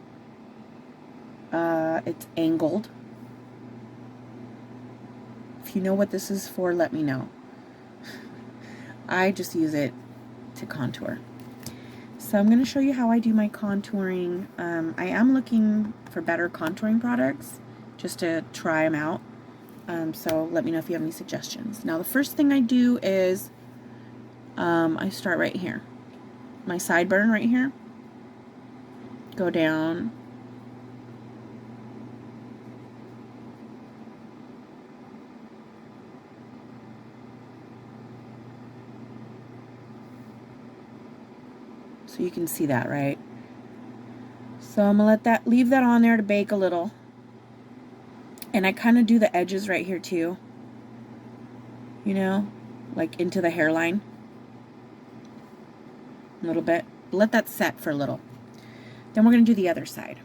It's angled. If you know what this is for, let me know. I just use it to contour. So I'm going to show you how I do my contouring. I am looking for better contouring products just to try them out. So let me know if you have any suggestions. Now the first thing I do is I start right here. My sideburn right here. Go down. So you can see that, right? So I'm gonna leave that on there to bake a little. And I kind of do the edges right here too. You know, like into the hairline. A little bit. Let that set for a little. Then we're gonna do the other side.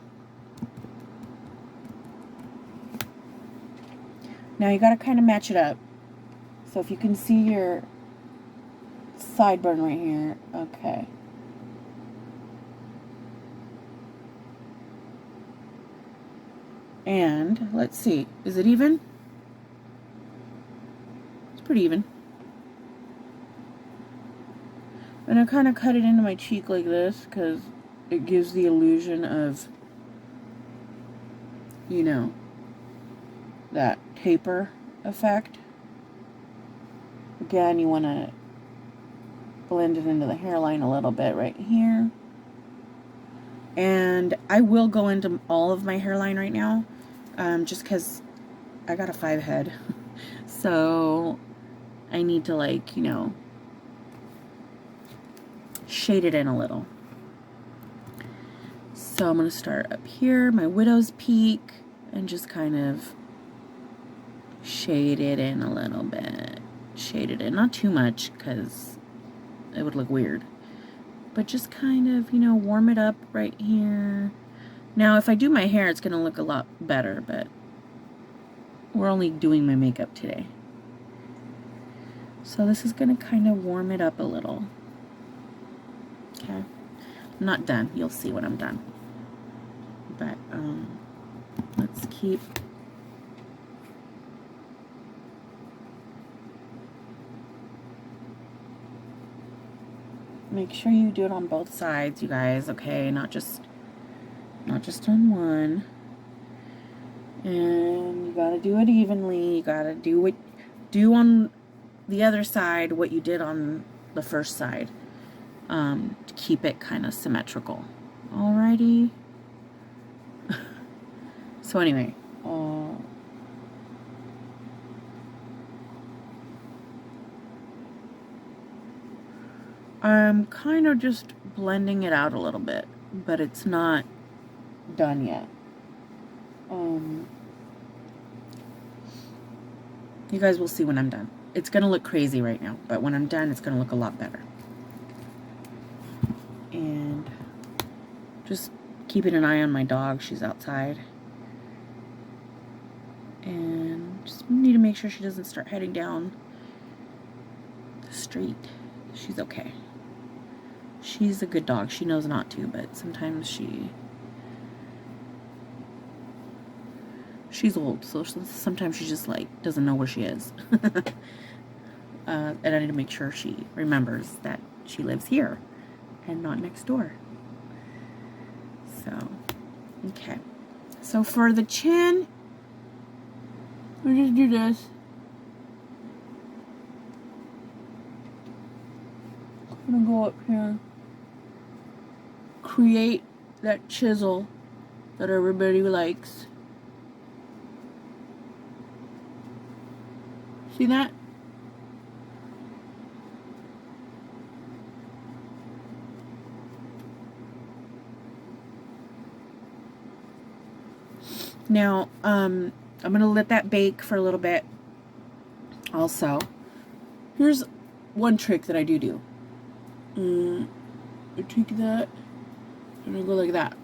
Now you gotta kind of match it up. So if you can see your sideburn right here, okay. And let's see, is it even? It's pretty even. And I kind of cut it into my cheek like this because it gives the illusion of, you know, that taper effect. Again, you want to blend it into the hairline a little bit right here. And I will go into all of my hairline right now, just because I got a 5 head. So I need to, like, you know, shade it in a little. So I'm going to start up here, my widow's peak, and just kind of shade it in a little bit. Shade it in, not too much because it would look weird. But just kind of, you know, warm it up right here. Now, if I do my hair, it's going to look a lot better, but we're only doing my makeup today. So this is going to kind of warm it up a little. Okay. I'm not done. You'll see when I'm done. But let's keep... Make sure you do it on both sides, you guys, okay? Not just on one. And you gotta do it evenly. You gotta do on the other side what you did on the first side, to keep it kind of symmetrical. Alrighty. So anyway, I'm kind of just blending it out a little bit, but it's not done yet. You guys will see when I'm done. It's gonna look crazy right now, but when I'm done, it's gonna look a lot better. And just keeping an eye on my dog. She's outside. And just need to make sure she doesn't start heading down the street. She's okay. She's a good dog. She knows not to, but sometimes she's old, so sometimes she just, like, doesn't know where she is. And I need to make sure she remembers that she lives here and not next door. So, okay. So for the chin, we'll just do this. I'm gonna go up here. Create that chisel that everybody likes. See that? Now, I'm going to let that bake for a little bit. Also, here's one trick that I do. I take that and I go like that.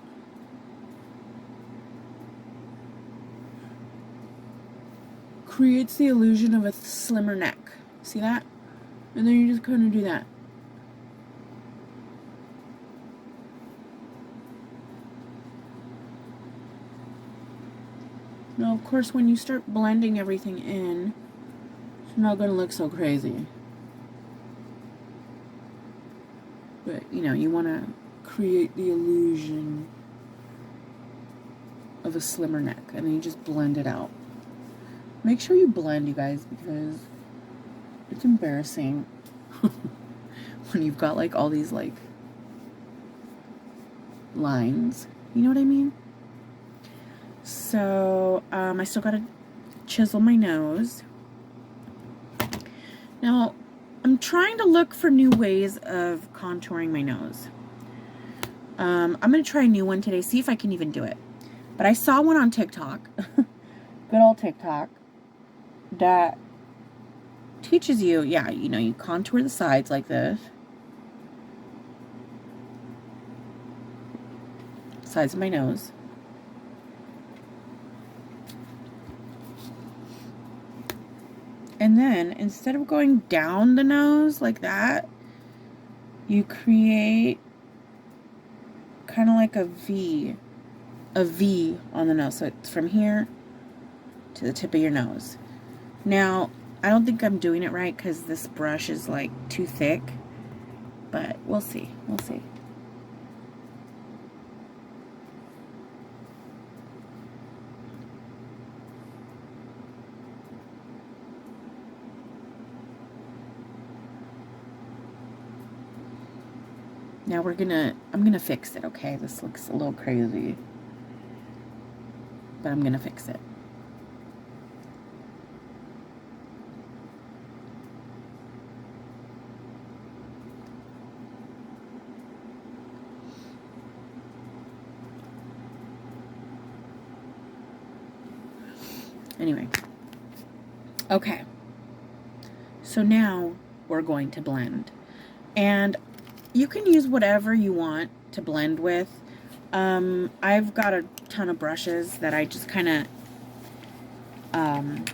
Creates the illusion of a slimmer neck. See that? And then you just kind of do that. Now, of course, when you start blending everything in, it's not going to look so crazy. But, you know, you want to create the illusion of a slimmer neck. And then you just blend it out. Make sure you blend, you guys, because it's embarrassing when you've got, like, all these, like, lines. You know what I mean? So, I still got to chisel my nose. Now, I'm trying to look for new ways of contouring my nose. I'm going to try a new one today, see if I can even do it. But I saw one on TikTok, good old TikTok, that teaches you, yeah, you know, you contour the sides like this. Sides of my nose. And then, instead of going down the nose like that, you create kind of like a V on the nose. So it's from here to the tip of your nose. Now, I don't think I'm doing it right because this brush is like too thick, but we'll see. We'll see. Now I'm gonna fix it, okay? This looks a little crazy, but I'm gonna fix it. Anyway, okay, so now we're going to blend, and you can use whatever you want to blend with. I've got a ton of brushes that I just kind of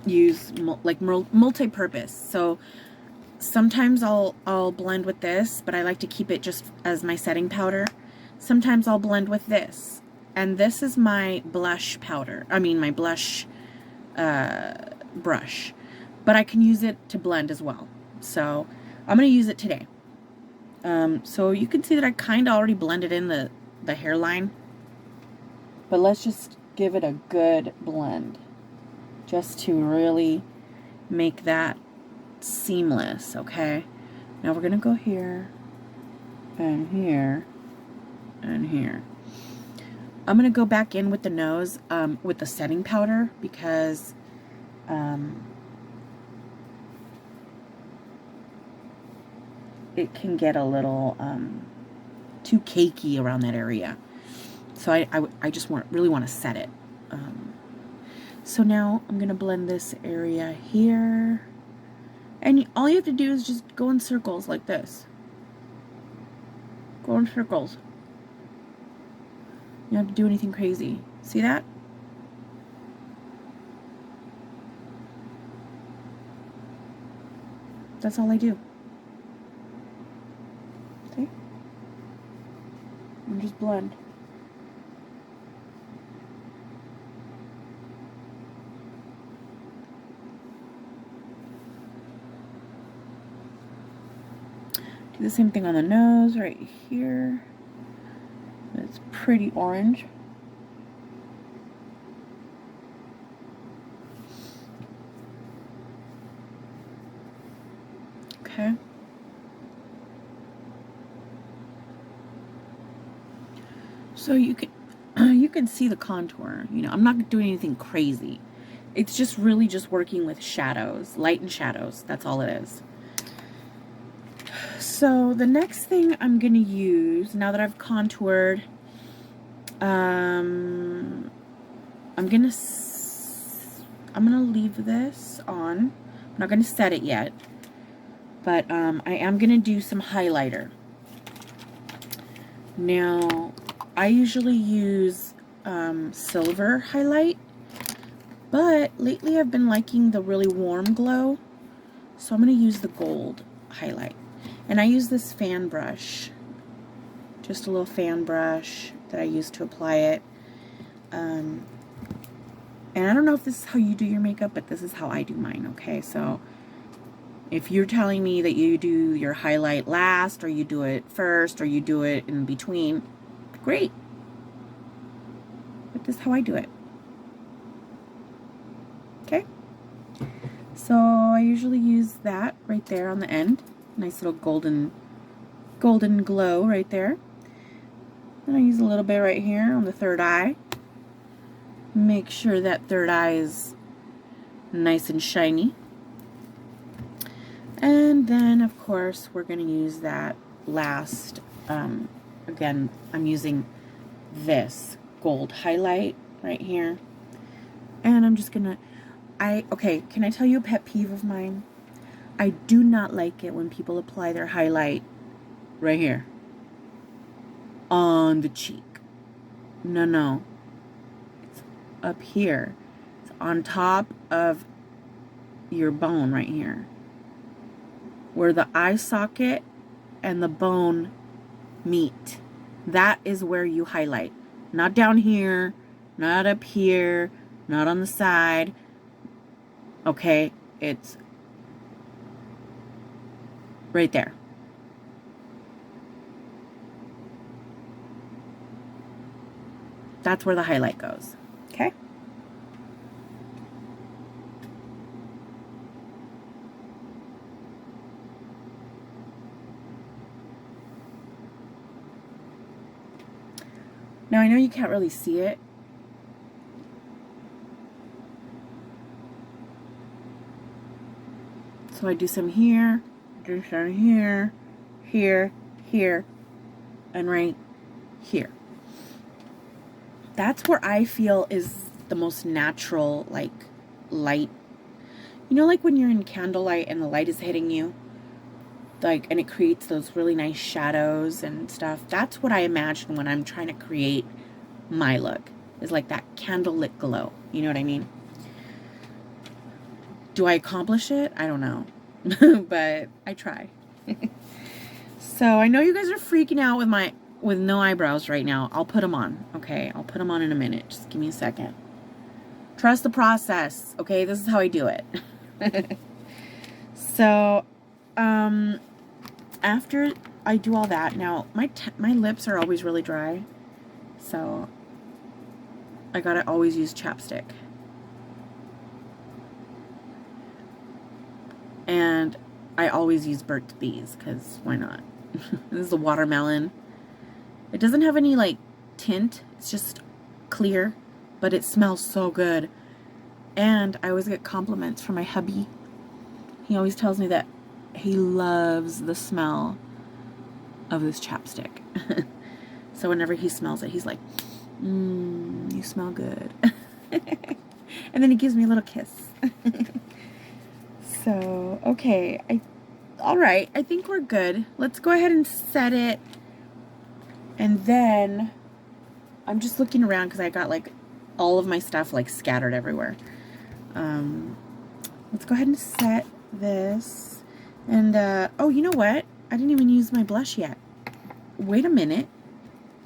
use like multi-purpose. So sometimes I'll blend with this, but I like to keep it just as my setting powder. Sometimes I'll blend with this, and this is my blush powder. I mean my blush brush, but I can use it to blend as well. So I'm going to use it today. So you can see that I kind of already blended in the hairline, but let's just give it a good blend just to really make that seamless. Okay, now we're going to go here and here and here. I'm going to go back in with the nose with the setting powder because it can get a little too cakey around that area. So I just really want to set it. So now I'm going to blend this area here. And all you have to do is just go in circles like this. Go in circles. You don't have to do anything crazy. See that? That's all I do. See? And just blend. Do the same thing on the nose right here. It's pretty orange. Okay. So you can see the contour. You know, I'm not doing anything crazy. It's just really just working with shadows, light and shadows. That's all it is. So the next thing I'm going to use, now that I've contoured I'm gonna leave this on. I'm not gonna set it yet, but I am gonna do some highlighter. Now, I usually use silver highlight, but lately I've been liking the really warm glow, so I'm gonna use the gold highlight. And I use this fan brush, just a little fan brush that I use to apply it. And I don't know if this is how you do your makeup, but this is how I do mine, okay? So if you're telling me that you do your highlight last, or you do it first, or you do it in between, great. But this is how I do it. Okay? So I usually use that right there on the end. Nice little golden glow right there. And I use a little bit right here on the third eye. Make sure that third eye is nice and shiny. And then, of course, we're going to use that last, again, I'm using this gold highlight right here. And I'm just going to, okay, can I tell you a pet peeve of mine? I do not like it when people apply their highlight right here on the cheek. No. Up here. It's on top of your bone right here, where the eye socket and the bone meet. That is where you highlight. Not down here, not up here, not on the side. Okay, it's right there. That's where the highlight goes. Okay? Now I know you can't really see it. So I do some here, do some here, here, and right here. That's where I feel is the most natural, like, light. You know, like when you're in candlelight and the light is hitting you? Like, and it creates those really nice shadows and stuff. That's what I imagine when I'm trying to create my look. Is like that candlelit glow. You know what I mean? Do I accomplish it? I don't know. But I try. So I know you guys are freaking out with no eyebrows right now. I'll put them on. Okay, I'll put them on in a minute. Just give me a second. Trust the process. Okay, this is how I do it. So, after I do all that, now my lips are always really dry, so I gotta always use chapstick. And I always use Burt's Bees, because why not? This is a watermelon. It doesn't have any, like, tint. It's just clear, but it smells so good. And I always get compliments from my hubby. He always tells me that he loves the smell of this chapstick. So whenever he smells it, he's like, you smell good. And then he gives me a little kiss. So, okay. All right, I think we're good. Let's go ahead and set it. And then I'm just looking around because I got like all of my stuff like scattered everywhere. Let's go ahead and set this. And, oh, you know what? I didn't even use my blush yet. Wait a minute.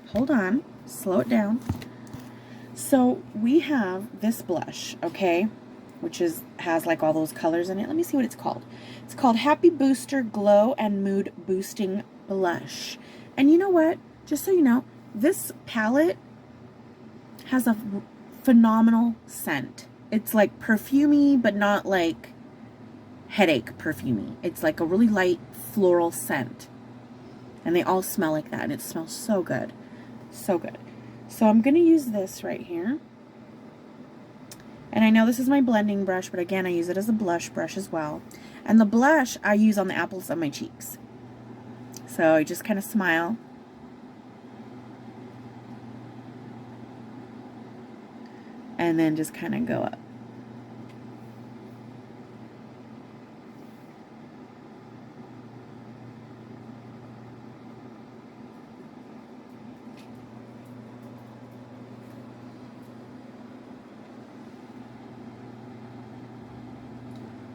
Hold on. Slow it down. So we have this blush, okay? Which has like all those colors in it. Let me see what it's called. It's called Happy Booster Glow and Mood Boosting Blush. And you know what? Just so you know, this palette has a phenomenal scent. It's like perfumey, but not like headache perfumey. It's like a really light floral scent. And they all smell like that. And it smells so good. So good. So I'm going to use this right here. And I know this is my blending brush, but again, I use it as a blush brush as well. And the blush I use on the apples of my cheeks. So I just kind of smile. and then just kind of go up.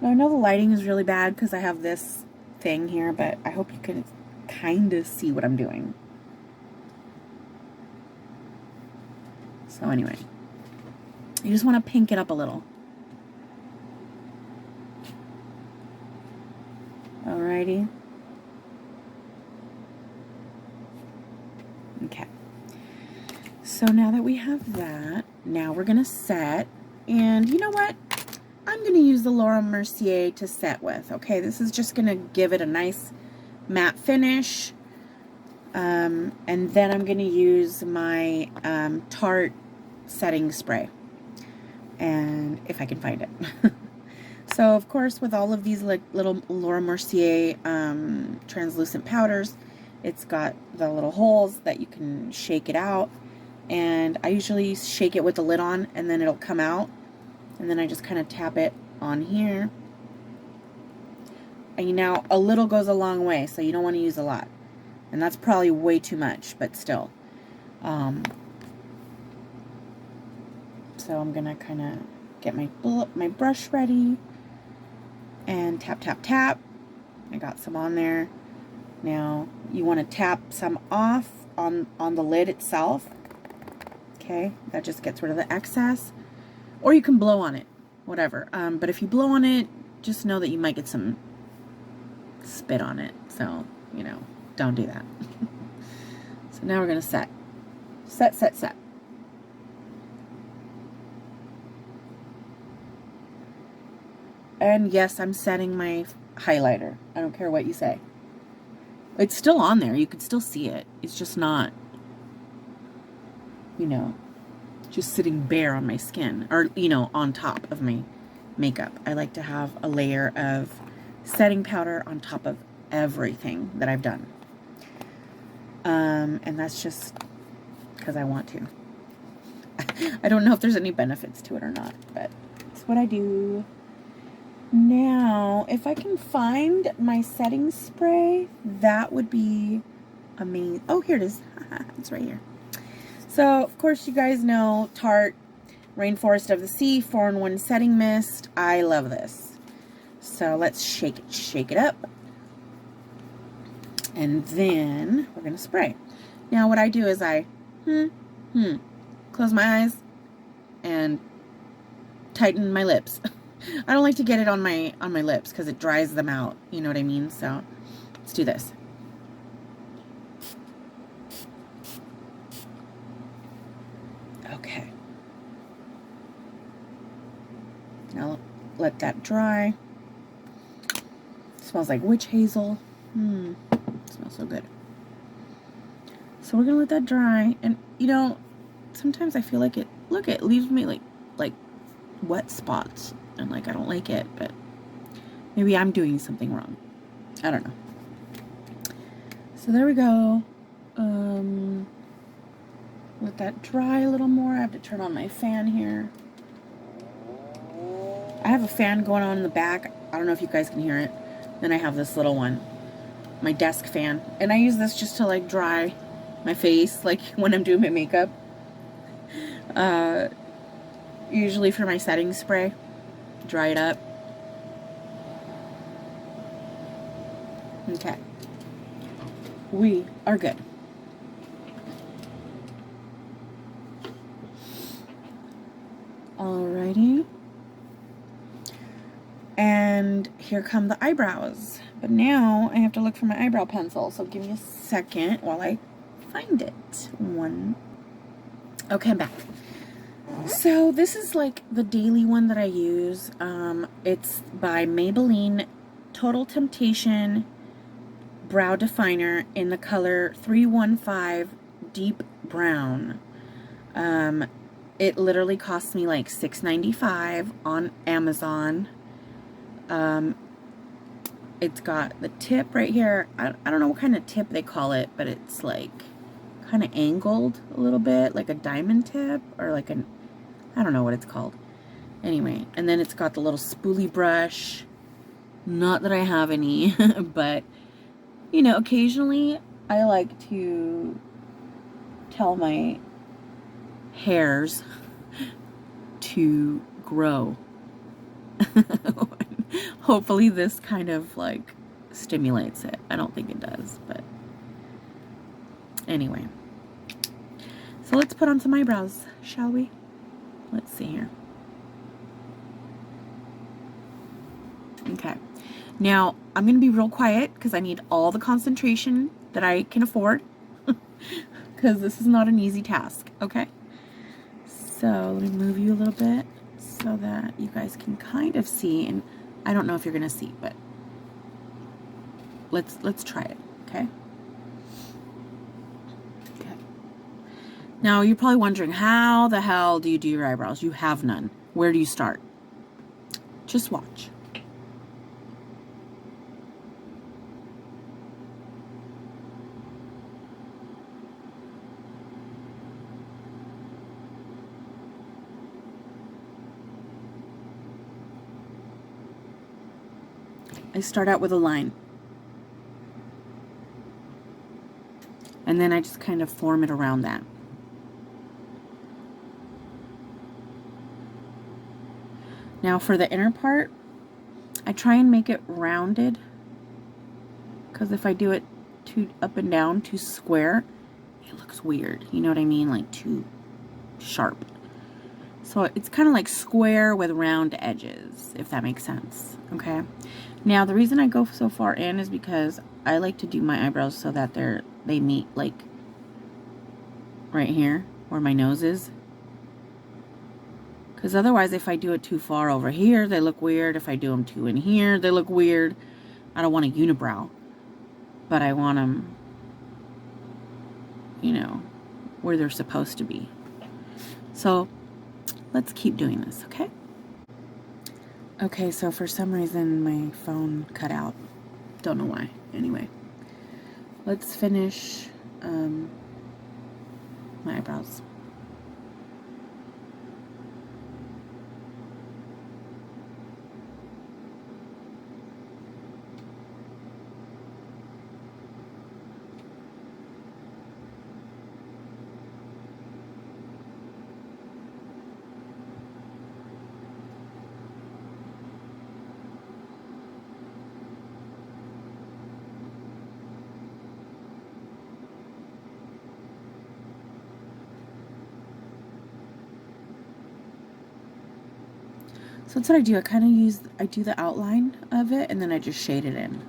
Now, I know the lighting is really bad because I have this thing here, but I hope you can kind of see what I'm doing. So anyway, you just want to pink it up a little. Alrighty. Okay. So now that we have that, now we're going to set, and you know what? I'm going to use the Laura Mercier to set with. Okay, this is just going to give it a nice matte finish. And then I'm going to use my Tarte setting spray. And if I can find it. So, of course, with all of these like little Laura Mercier translucent powders, it's got the little holes that you can shake it out. And I usually shake it with the lid on, and then it'll come out. And then I just kind of tap it on here. And now a little goes a long way, so you don't want to use a lot. And that's probably way too much, but still. So I'm going to kind of get my brush ready. And tap, tap, tap. I got some on there. Now you want to tap some off on the lid itself. Okay, that just gets rid of the excess. Or you can blow on it, whatever. But if you blow on it, just know that you might get some spit on it. So, you know, don't do that. So now we're going to set. Set, set, set. And yes, I'm setting my highlighter. I don't care what you say. It's still on there. You can still see it. It's just not, you know, just sitting bare on my skin, or, you know, on top of my makeup. I like to have a layer of setting powder on top of everything that I've done. And that's just because I want to. I don't know if there's any benefits to it or not, but it's what I do. Now, if I can find my setting spray, that would be amazing. Oh, here it is. It's right here. So, of course, you guys know Tarte Rainforest of the Sea 4-in-1 Setting Mist. I love this. So, let's shake it up. And then we're going to spray. Now, what I do is I close my eyes and tighten my lips. I don't like to get it on my lips because it dries them out. You know what I mean? So, let's do this. Okay. Now let that dry. It smells like witch hazel. It smells so good. So we're gonna let that dry, and you know, sometimes I feel like it leaves me like wet spots, and like I don't like it, but maybe I'm doing something wrong. I don't know. So there we go. Let that dry a little more. I have to turn on my fan here. I have a fan going on in the back. I don't know if you guys can hear it. Then I have this little one, my desk fan, and I use this just to like dry my face, like when I'm doing my makeup. Usually for my setting spray, dry it up. Okay, we are good. Alrighty. And here come the eyebrows. But now I have to look for my eyebrow pencil. So give me a second while I find it. Okay, I'm back. So this is like the daily one that I use. It's by Maybelline Total Temptation Brow Definer in the color 315 Deep Brown. It literally cost me like $6.95 on Amazon. It's got the tip right here. I don't know what kind of tip they call it, but it's like kind of angled a little bit, like a diamond tip or like I don't know what it's called. Anyway, and then it's got the little spoolie brush. Not that I have any, but, you know, occasionally I like to tell my hairs to grow. Hopefully this kind of like stimulates it. I don't think it does, but anyway. So let's put on some eyebrows, shall we? Let's see here. Okay. Now, I'm going to be real quiet because I need all the concentration that I can afford because this is not an easy task, okay? So, let me move you a little bit so that you guys can kind of see, and I don't know if you're going to see, but let's try it, okay? Okay. Now, you're probably wondering, how the hell do you do your eyebrows? You have none. Where do you start? Just watch. I start out with a line. And then I just kind of form it around that. Now for the inner part, I try and make it rounded, because if I do it too up and down, too square, it looks weird. You know what I mean? Like too sharp. So it's kind of like square with round edges, if that makes sense. Okay. Now the reason I go so far in is because I like to do my eyebrows so that they meet like right here where my nose is. Because otherwise, if I do it too far over here, they look weird. If I do them too in here, they look weird. I don't want a unibrow, but I want them, you know, where they're supposed to be. So let's keep doing this, okay? Okay, so for some reason my phone cut out. Don't know why. Anyway, let's finish my eyebrows. So that's what I do. I do the outline of it and then I just shade it in.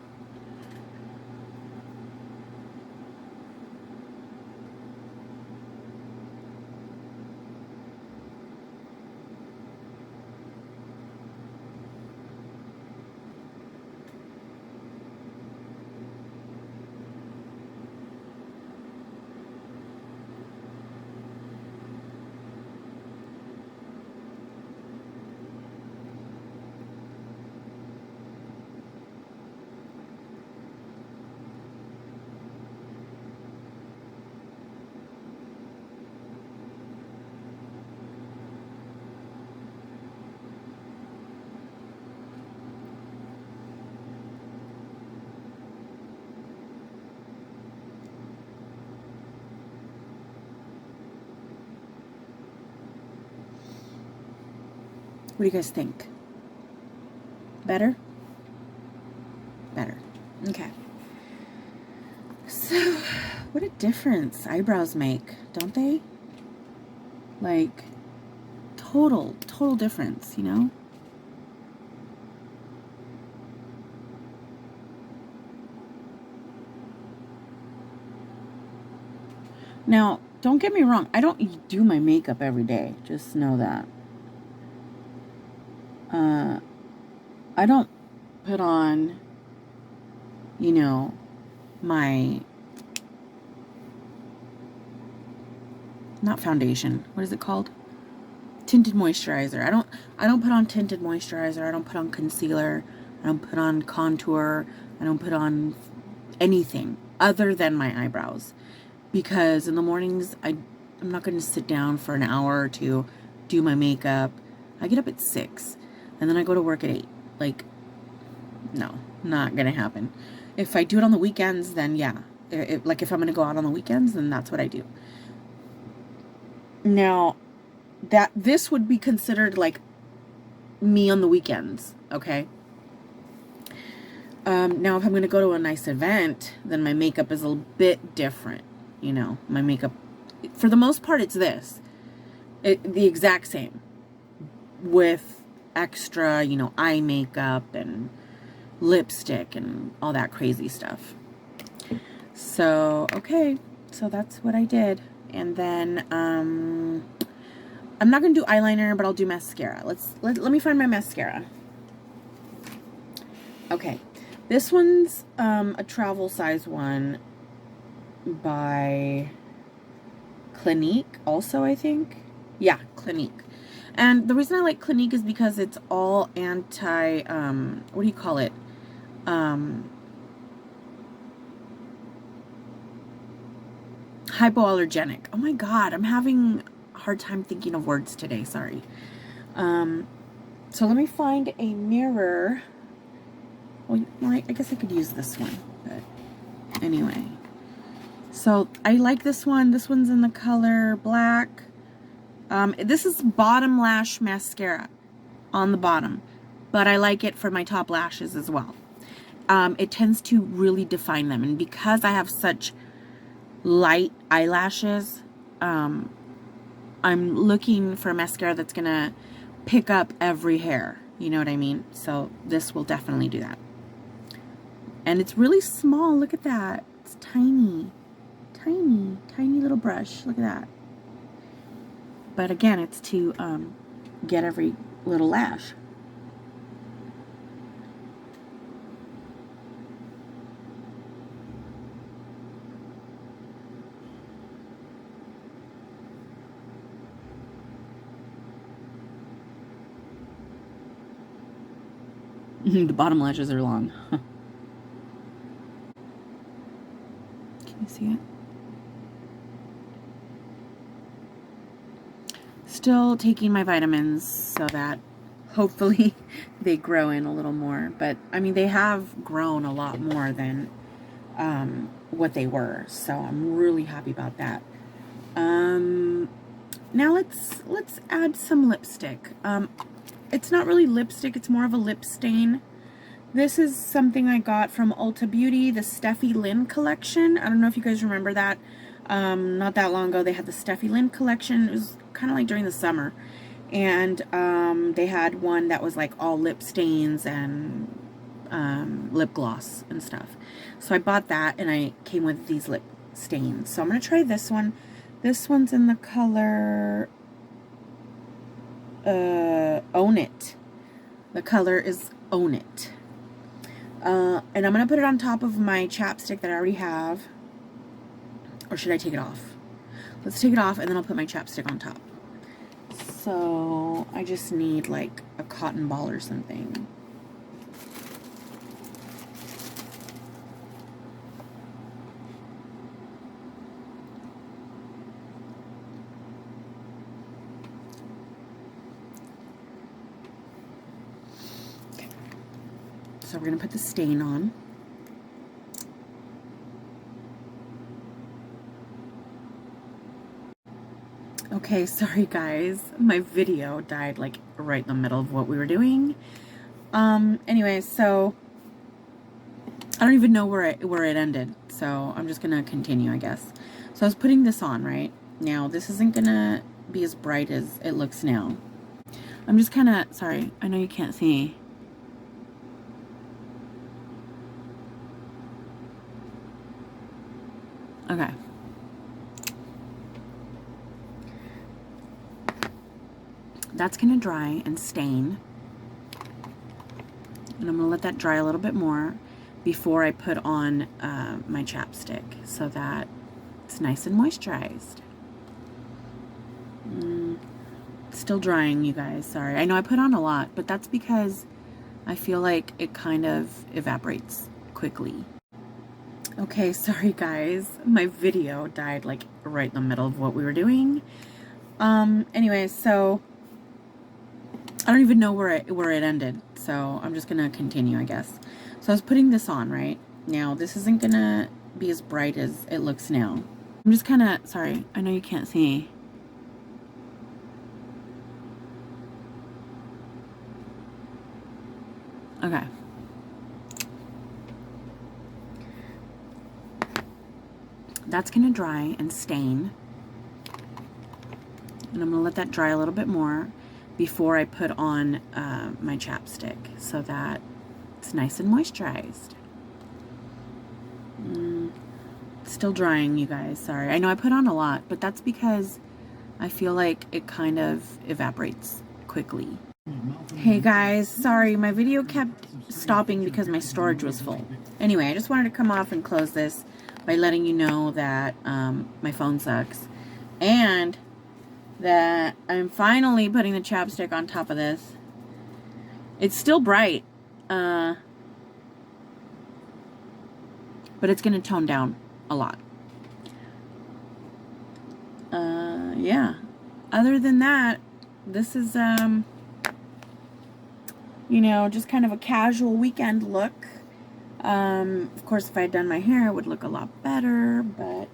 What do you guys think? Better? Better. Okay. So, what a difference eyebrows make, don't they? Like, total difference, you know? Now, don't get me wrong, I don't do my makeup every day. Just know that. I don't put on, you know, my, not foundation, what is it called? Tinted moisturizer. I don't put on tinted moisturizer. I don't put on concealer. I don't put on contour. I don't put on anything other than my eyebrows. Because in the mornings, I'm not going to sit down for an hour or two do my makeup. I get up at 6 and then I go to work at 8. Like, no, not gonna happen. If I do it on the weekends, then yeah. Like if I'm gonna go out on the weekends, then that's what I do. Now, this would be considered like me on the weekends, okay? Now if I'm gonna go to a nice event, then my makeup is a bit different. You know, my makeup, for the most part, it's this. The exact same. With extra, you know, eye makeup and lipstick and all that crazy stuff. So, okay. So that's what I did. And then, I'm not going to do eyeliner, but I'll do mascara. Let me find my mascara. Okay. This one's, a travel size one by Clinique also, I think. Yeah, Clinique. And the reason I like Clinique is because it's all anti, what do you call it? Hypoallergenic. Oh my God, I'm having a hard time thinking of words today, sorry. So let me find a mirror. Well, I guess I could use this one, but anyway. So I like this one. This one's in the color black. This is bottom lash mascara on the bottom, but I like it for my top lashes as well. It tends to really define them, and because I have such light eyelashes, I'm looking for a mascara that's gonna pick up every hair, you know what I mean? So this will definitely do that. And it's really small. Look at that. It's tiny, tiny, tiny little brush. Look at that. But again, it's to get every little lash. The bottom lashes are long. Can you see it? Still taking my vitamins so that hopefully they grow in a little more. But I mean, they have grown a lot more than what they were. So I'm really happy about that. Now let's add some lipstick. It's not really lipstick, it's more of a lip stain. This is something I got from Ulta Beauty, the Steffi Lynn collection. I don't know if you guys remember that. Not that long ago, they had the Steffi Lynn collection. It was kind of like during the summer. And they had one that was like all lip stains and lip gloss and stuff. So I bought that, and I came with these lip stains. So I'm going to try this one. This one's in the color Own It. The color is Own It. And I'm going to put it on top of my chapstick that I already have. Or should I take it off? Let's take it off, and then I'll put my chapstick on top. So I just need like a cotton ball or something. Okay. So we're going to put the stain on. Okay, sorry guys, my video died like right in the middle of what we were doing. Anyway, so I don't even know where it ended, so I'm just gonna continue, I guess. So I was putting this on, right? Now, this isn't gonna be as bright as it looks now. I'm just kinda, sorry, I know you can't see. Okay. That's going to dry and stain. And I'm going to let that dry a little bit more before I put on my chapstick so that it's nice and moisturized. Still drying, you guys. Sorry. I know I put on a lot, but that's because I feel like it kind of evaporates quickly. Okay, sorry guys. My video died like right in the middle of what we were doing. Anyway, so I don't even know where it ended, so I'm just gonna continue, I guess. So I was putting this on, right? Now, this isn't gonna be as bright as it looks now. I'm just kind of, sorry, I know you can't see. Okay. That's gonna dry and stain. And I'm gonna let that dry a little bit more before I put on my chapstick so that it's nice and moisturized. Still drying, you guys, sorry. I know I put on a lot, but that's because I feel like it kind of evaporates quickly. Hey guys, sorry, my video kept stopping because my storage was full. Anyway, I just wanted to come off and close this by letting you know that my phone sucks and that I'm finally putting the chapstick on top of this. It's still bright, but it's going to tone down a lot. Yeah. Other than that, this is, you know, just kind of a casual weekend look. Of course, if I had done my hair, it would look a lot better, but...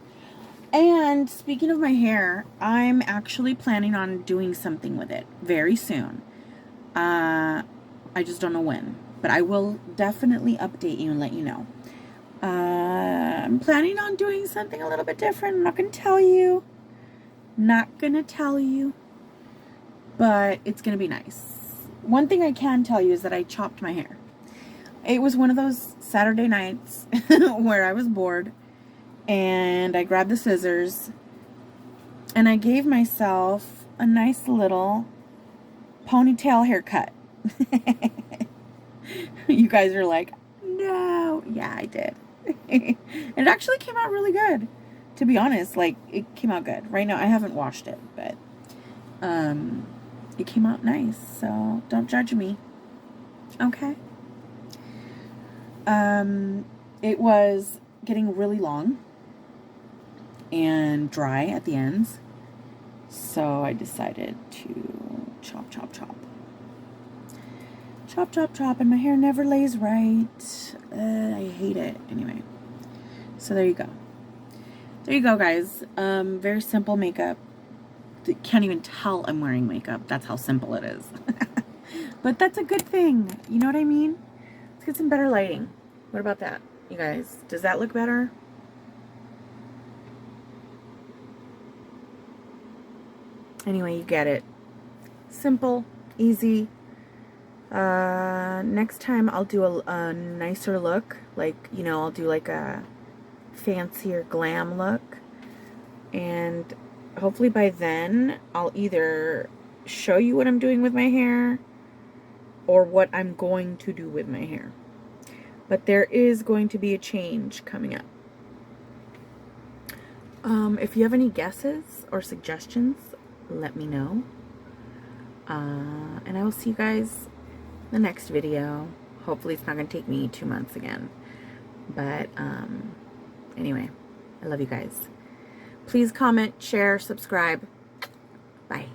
And speaking of my hair, I'm actually planning on doing something with it very soon. I just don't know when, but I will definitely update you and let you know. I'm planning on doing something a little bit different. I'm not going to tell you. Not going to tell you. But it's going to be nice. One thing I can tell you is that I chopped my hair. It was one of those Saturday nights where I was bored. And I grabbed the scissors. And I gave myself a nice little ponytail haircut. You guys are like, no. Yeah, I did. It actually came out really good. To be honest, like, it came out good. Right now, I haven't washed it, but it came out nice. So, don't judge me. Okay? It was getting really long and dry at the ends. So, I decided to chop, chop, chop. Chop, chop, chop, and my hair never lays right. I hate it. Anyway, so there you go. There you go, guys. Very simple makeup. Can't even tell I'm wearing makeup. That's how simple it is. But that's a good thing. You know what I mean? Let's get some better lighting. What about that, you guys? Does that look better? Anyway, you get it. Simple, easy. Next time I'll do a nicer look, like, you know, I'll do like a fancier glam look, and hopefully by then I'll either show you what I'm doing with my hair or what I'm going to do with my hair. But there is going to be a change coming up. If you have any guesses or suggestions, let me know. And I will see you guys the next video. Hopefully it's not going to take me 2 months again. But anyway, I love you guys. Please comment, share, subscribe. Bye.